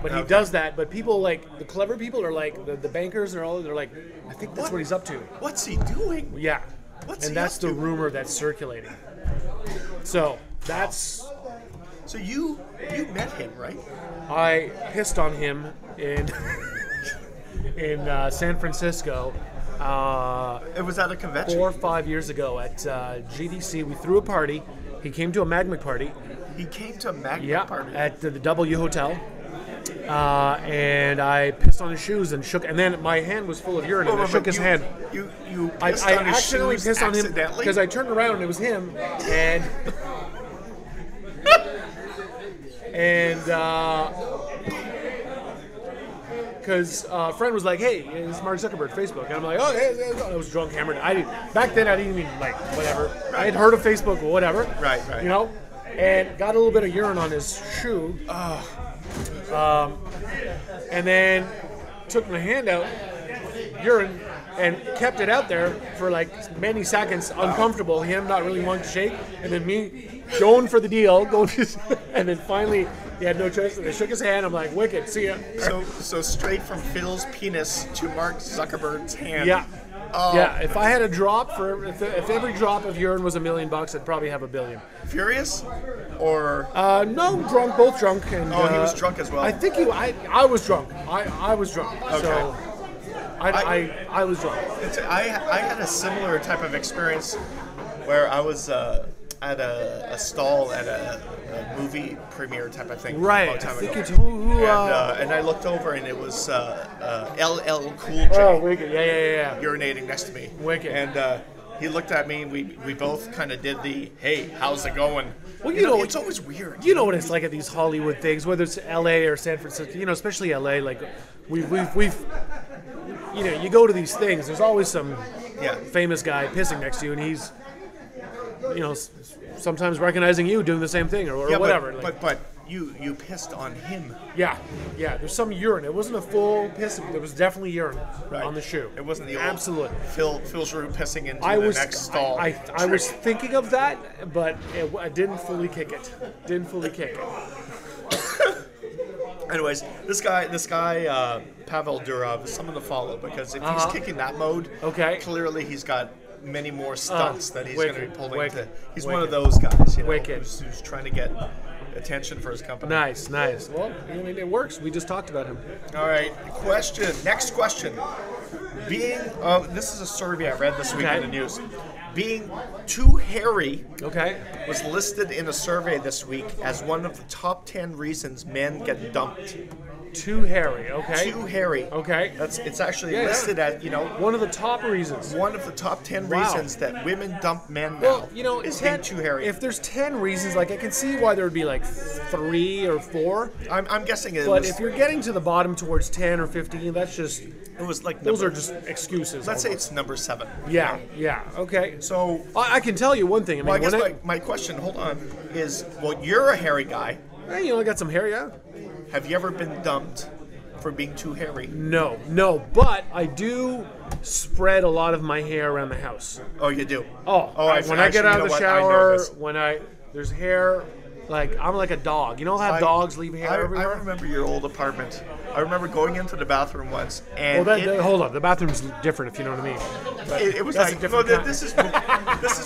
But he Okay. does that. But people the clever people are like the bankers they're like, I think that's what he's up to. What's he doing? Yeah. What's and he that's up the to? rumor that's circulating. So that's So you met him, right? I pissed on him in San Francisco It was at a convention. 4 or 5 years ago at GDC. We threw a party. He came to a Magma party. He came to a magnet party. At the W Hotel. And I pissed on his shoes and shook. And then my hand was full of urine, and I shook his hand. You I pissed on his accidentally shoes pissed on him accidentally? because I turned around and it was him, and because a friend was like, "Hey, it's Mark Zuckerberg, Facebook," and I'm like, "Oh, hey." I was drunk, hammered. Back then I didn't even like whatever. I had heard of Facebook, or whatever. Right. You know, and got a little bit of urine on his shoe. And then took my hand out, urine, and kept it out there for like many seconds, uncomfortable, him not really wanting to shake, and then me going for the deal, and then finally he had no choice, and I shook his hand. I'm like, wicked, see ya. So straight from Phil's penis to Mark Zuckerberg's hand. Yeah. Oh, Yeah, if I had a drop if every drop of urine was $1 million, I'd probably have $1 billion. Furious? Or No, drunk, both drunk, and he was drunk as well. I think I was drunk. I was drunk. Okay. So I was drunk. I had a similar type of experience where I was at a stall at a movie premiere type of thing. A Right. long I time think ago. it's who. And I looked over and it was LL Cool J Oh, wicked. Yeah. urinating next to me. Wicked. And he looked at me and we both kind of did the, hey, how's it going? Well, you know, it's always weird. You know what it's like at these Hollywood things, whether it's L.A. or San Francisco. You know, especially L.A. Like we've you know, you go to these things. There's always some famous guy pissing next to you, and he's, you know, sometimes recognizing you doing the same thing or whatever. But you pissed on him. Yeah. There's some urine. It wasn't a full piss. There was definitely urine on the shoe. It wasn't the old absolutely Phil Giroux pissing into the next stall. I was thinking of that, but I didn't fully kick it. Anyways, this guy, Pavel Durov, is someone to follow because if he's kicking that mode, clearly he's got many more stunts that he's going to be pulling. He's one of those guys, you know, who's trying to get attention for his company. Nice. Well, I mean, it works. We just talked about him. All right, next question. Being, this is a survey I read this week in the news. Being too hairy was listed in a survey this week as one of the top 10 reasons men get dumped. Too hairy, Too hairy. It's actually listed as, you know, one of the top reasons. One of the top 10 reasons that women dump men now. Well, you know, is being too hairy. If there's 10 reasons, like I can see why there would be like 3 or 4. I'm guessing it but was, if you're getting to the bottom towards 10 or 15, that's just, it was like those are just excuses. Let's say it's number 7. Yeah. Okay. So I can tell you one thing. I mean, well, I guess my question, hold on, is, well, you're a hairy guy. Hey, you know, I got some hair, yeah. Have you ever been dumped for being too hairy? No, but I do spread a lot of my hair around the house. Oh, you do? When I get out of the shower, there's hair, like I'm like a dog. You know how dogs leave hair everywhere? I remember your old apartment. I remember going into the bathroom once, and hold on, the bathroom's different if you know what I mean. But it was like, no, this is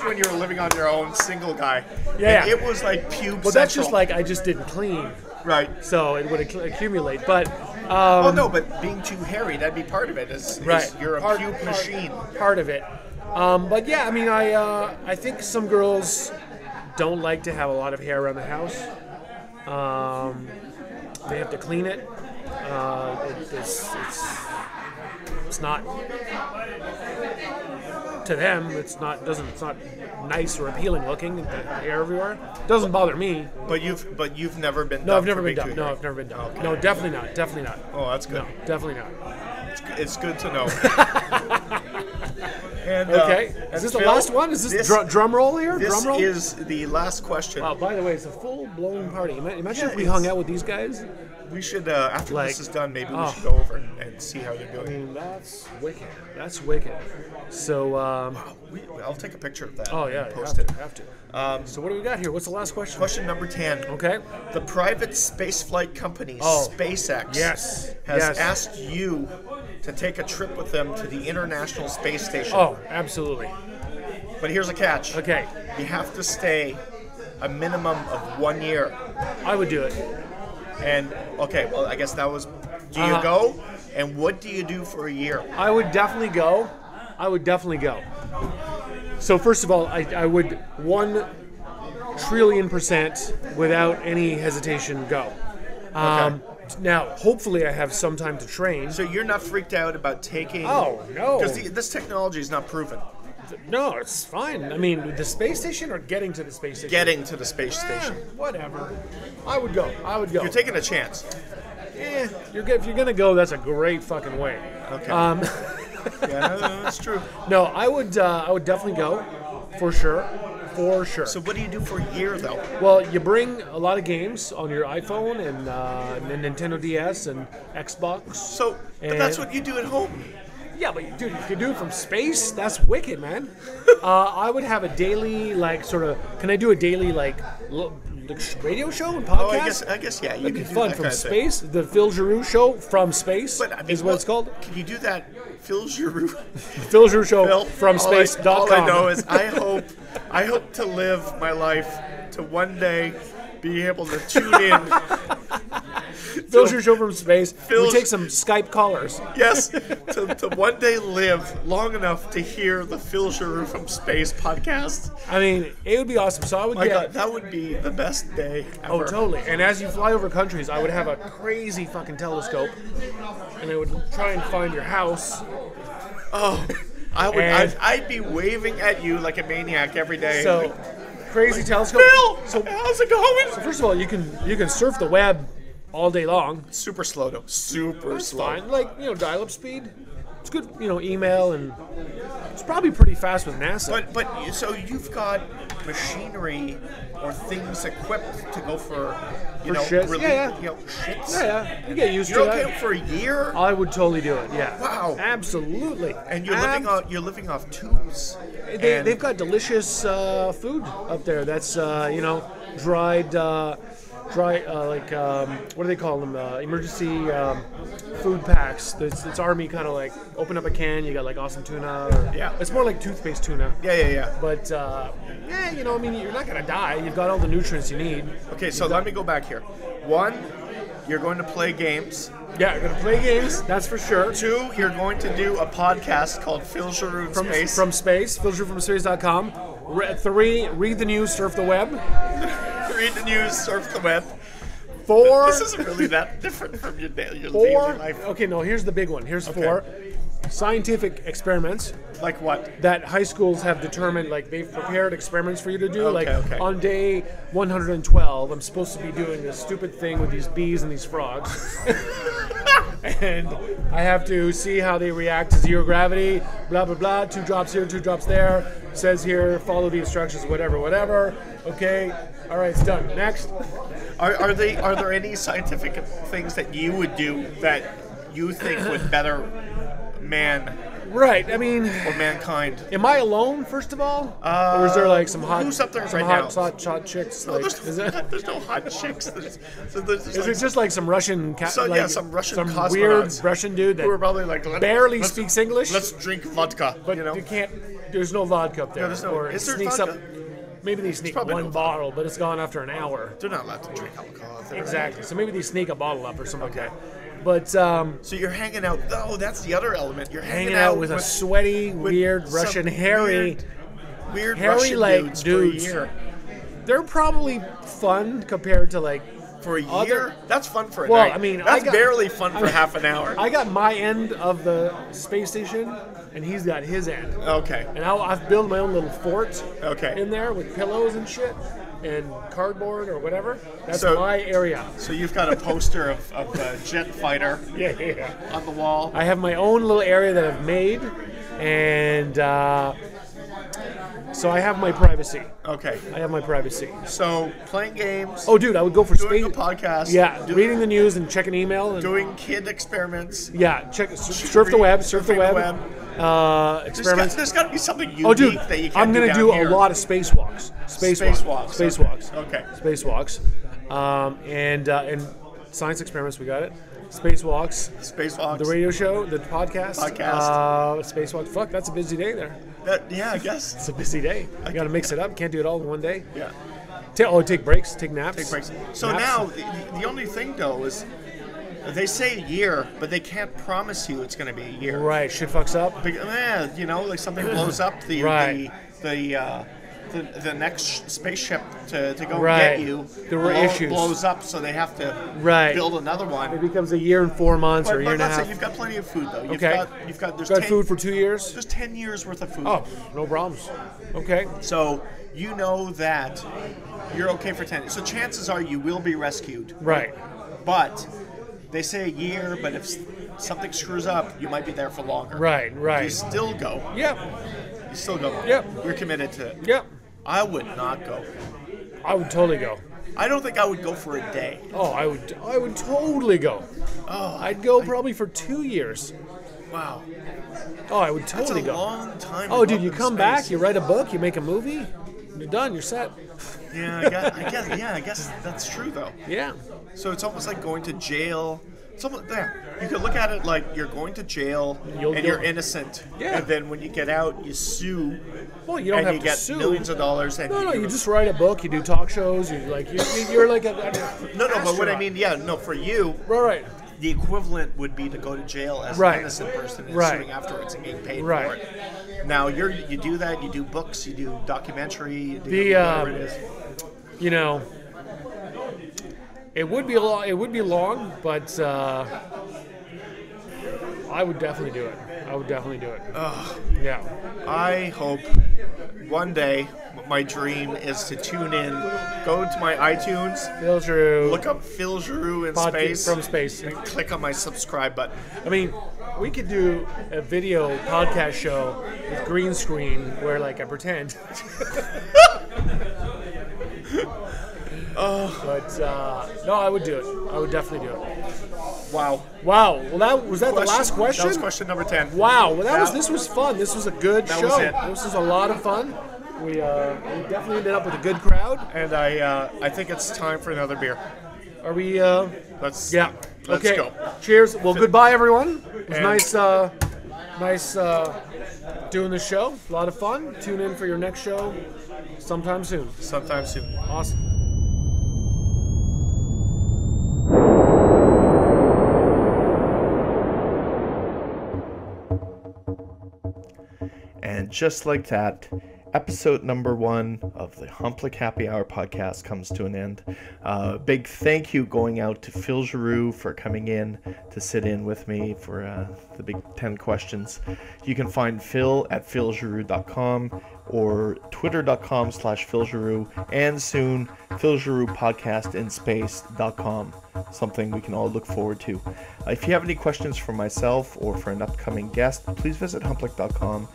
when you were living on your own, single guy. Yeah. It was like pube. Well, that's just like I just didn't clean. Right. So it would accumulate, but. No, but being too hairy, that'd be part of it. You're a pube machine. Part of it. But yeah, I mean, I think some girls don't like to have a lot of hair around the house. They have to clean it. It's not, to them, it's not nice or appealing looking, the hair everywhere. It doesn't bother me. But you've never been dumped. No, I've never been dumped. Okay. No, definitely not. Oh, that's good. No, definitely not. It's good to know. And, is this the last one? Is this drum roll here? This drum roll? is the last question. Wow, by the way, it's a full-blown party. Imagine if we hung out with these guys. We should, after this is done, maybe we should go over and see how they're doing. I mean, that's wicked. So, I'll take a picture of that. Oh, yeah, and post it. Have to. So what do we got here? What's the last question? Question number 10. Okay. The private spaceflight company, SpaceX, has asked you to take a trip with them to the International Space Station. Oh, absolutely. But here's a catch. Okay. You have to stay a minimum of 1 year. I would do it. And, okay, well, I guess that was, do you go? And what do you do for a year? I would definitely go. So first of all, I would 1,000,000,000,000% without any hesitation go. Now, hopefully I have some time to train. So you're not freaked out about taking... Oh, no. Because this technology is not proven. No, it's fine. I mean, the space station or getting to the space station? Getting to the space station. Whatever. I would go. You're taking a chance. If you're going to go, that's a great fucking way. Okay. Yeah, that's true. No, I would definitely go, for sure. So what do you do for a year, though? Well, you bring a lot of games on your iPhone and Nintendo DS and Xbox. But that's what you do at home. Yeah, but dude, if you do it from space, that's wicked, man. I would have a daily, can I do a daily, radio show and podcast? I guess, yeah. You It'd be can fun do that from kind of space. The Phil Giroux show from space is what it's called. Can you do that, Phil Giroux? Phil Giroux show from space.com. All I know is I hope to live my life to one day be able to tune in Phil's your show from space. We Phil's- take some Skype callers. Yes, to one day live long enough to hear the Phil Giroux from Space podcast. I mean, it would be awesome. So I would My get. God, that would be the best day ever. Oh, totally. And as you fly over countries, I would have a crazy fucking telescope, and I would try and find your house. Oh, And- I'd be waving at you like a maniac every day. So, crazy telescope. Phil, So, how's it going? first of all, you can surf the web all day long. Super slow though. Super It's slow. fine. Like, dial-up speed. It's good, email, and it's probably pretty fast with NASA. But so you've got machinery or things equipped to go for shits? Yeah. shits. yeah, you get used You're to okay that. for a year, I would totally do it. Yeah. Wow. Absolutely. and you're living off tubes. And- They've got delicious food up there. That's dried, what do they call them? Emergency food packs. It's army kind of like open up a can. You got like awesome tuna. Yeah. It's more like toothpaste tuna. Yeah. But you're not gonna die. You've got all the nutrients you need. Okay, so let me go back here. One, you're going to play games. Yeah, you're gonna play games. That's for sure. Two, you're going to do a podcast called Phil Giroux in Space. From space, philgirouxfromspace.com. 3, read the news, surf the web. Read the news, surf the web. 4, This isn't really that different from your daily 4. life. Okay, no. Here's the big one. Here's Okay. 4. Scientific experiments Like what? that high schools have determined, like they've prepared experiments for you to do. Okay. On day 112, I'm supposed to be doing this stupid thing with these bees and these frogs. And I have to see how they react to zero gravity, blah, blah, blah. 2 drops here, 2 drops there. Says here, follow the instructions, whatever. Okay, all right, it's done. Next. Are there any scientific things that you would do that you think would better man Right, I mean, or mankind? am I alone, first of all? Or is there like some hot, who's up there some right hot, now? hot chicks? No, Like, there's, there's no hot chicks. There's is it just like some Russian, some Russian some cosmonauts weird Russian dude who are that probably like barely let's- speaks English? Let's drink vodka. But you know? you can't. There's no vodka up there. No, there's no- Or is it there sneaks vodka? up. Maybe they sneak probably one no bottle, but it's gone after an hour. They're not allowed to drink alcohol. They're- Exactly. So maybe they sneak a bottle up or something Okay. like that. But So you're hanging out. Oh, that's the other element. You're hanging out with a sweaty, with weird some Russian, hairy. weird hairy, Russian like, dudes dudes. for a year. They're probably fun compared to like. For a Other- year? That's fun for a Well, night. I mean, that's I got- barely fun for half an hour. I got my end of the space station, and he's got his end. Okay. And I've built my own little fort Okay. in there with pillows and shit and cardboard or whatever. That's So- my area. So you've got a poster of the jet fighter Yeah. on the wall. I have my own little area that I've made, and so I have my privacy. Okay. I have my privacy. So playing games, Oh, dude, I would go for doing space. a podcast, Yeah, reading the news and checking email. And, doing kid experiments. yeah, surf the web. Surfing the web. Experiments. There's got to be something unique Oh, dude, that you can't I'm do gonna down do here. a lot of spacewalks. Spacewalks, Spacewalks. okay. Spacewalks. And science experiments. We got it. Spacewalks. Spacewalks. The radio show. The podcast. Spacewalk. Fuck, that's a busy day there. Yeah, I guess. It's a busy day. You got to mix it up. Can't do it all in one day. Yeah. Take breaks. Take naps. Take breaks. So Naps. now the only thing though is they say a year, but they can't promise you it's going to be a year. Right. Shit fucks up. Like something blows up Right. the next spaceship to go Right. get you. There were issues. Blows up, so they have to Right. build another It one. becomes a year and 4 months or a year and a that's it. half. You've got plenty of food though. Okay. You've got there's Got 10, food for 2 years. there's 10 years worth of food. Oh, no problems. Okay. So you know that you're okay for 10. So chances are you will be rescued. Right. But they say a year, but if something screws up, you might be there for longer. Right. You Right. still go. Yep. You still go. Yep. You're committed to it. Yep. I would not go. I would totally go. I don't think I would go for a day. Oh, I would totally go. Oh, I'd go probably for 2 years. wow. Oh, I would That's totally a go. long time. Oh, to dude, go you up in come space. back, you write a book, you make a movie, you're done, you're set. Yeah, I guess that's true though. Yeah. So it's almost like going to jail You could look at it like you're going to jail and you're innocent. Yeah. And then when you get out, you sue. Well, you don't and have you to get sue. millions of dollars. And No, you just write a book. You do talk shows. You're like a No, but what I mean, for you, right. the equivalent would be to go to jail as Right. an innocent person and Right. suing afterwards and getting paid Right. for it. Now you do that. You do books. You do documentary. You do The whatever it is. you know, it would be long, but I would definitely do it. Yeah. I hope one day my dream is to tune in, go to my iTunes, Phil Giroux. look up Phil Giroux in space, From space. and click on my subscribe button. I mean, we could do a video podcast show with green screen where, like, I pretend. But no, I would do it. I would definitely do it. Wow. Wow. Well, was that the last question? That was question number 10. Wow. Well, this was fun. This was a good That show. was it. This was a lot of fun. We definitely ended up with a good crowd. And I think it's time for another beer. Are we? Let's Yeah. Let's Okay. go. Cheers. Well, goodbye, everyone. It was And- nice doing the show. A lot of fun. Tune in for your next show sometime soon. Sometime soon. Awesome. And just like that, episode number 1 of the Humplik Happy Hour podcast comes to an end. Big thank you going out to Phil Giroux for coming in to sit in with me for the big 10 questions. You can find Phil at philgiroux.com or twitter.com/philgiroux, and soon philgiroupodcastinSpace.com. Something we can all look forward to. If you have any questions for myself or for an upcoming guest, please visit humplik.com.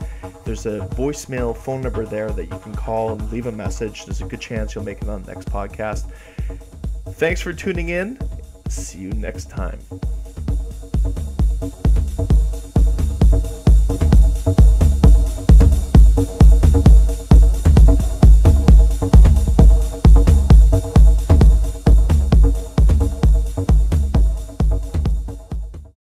There's a voicemail phone number there that you can call and leave a message. There's a good chance you'll make it on the next podcast. Thanks for tuning in. See you next time.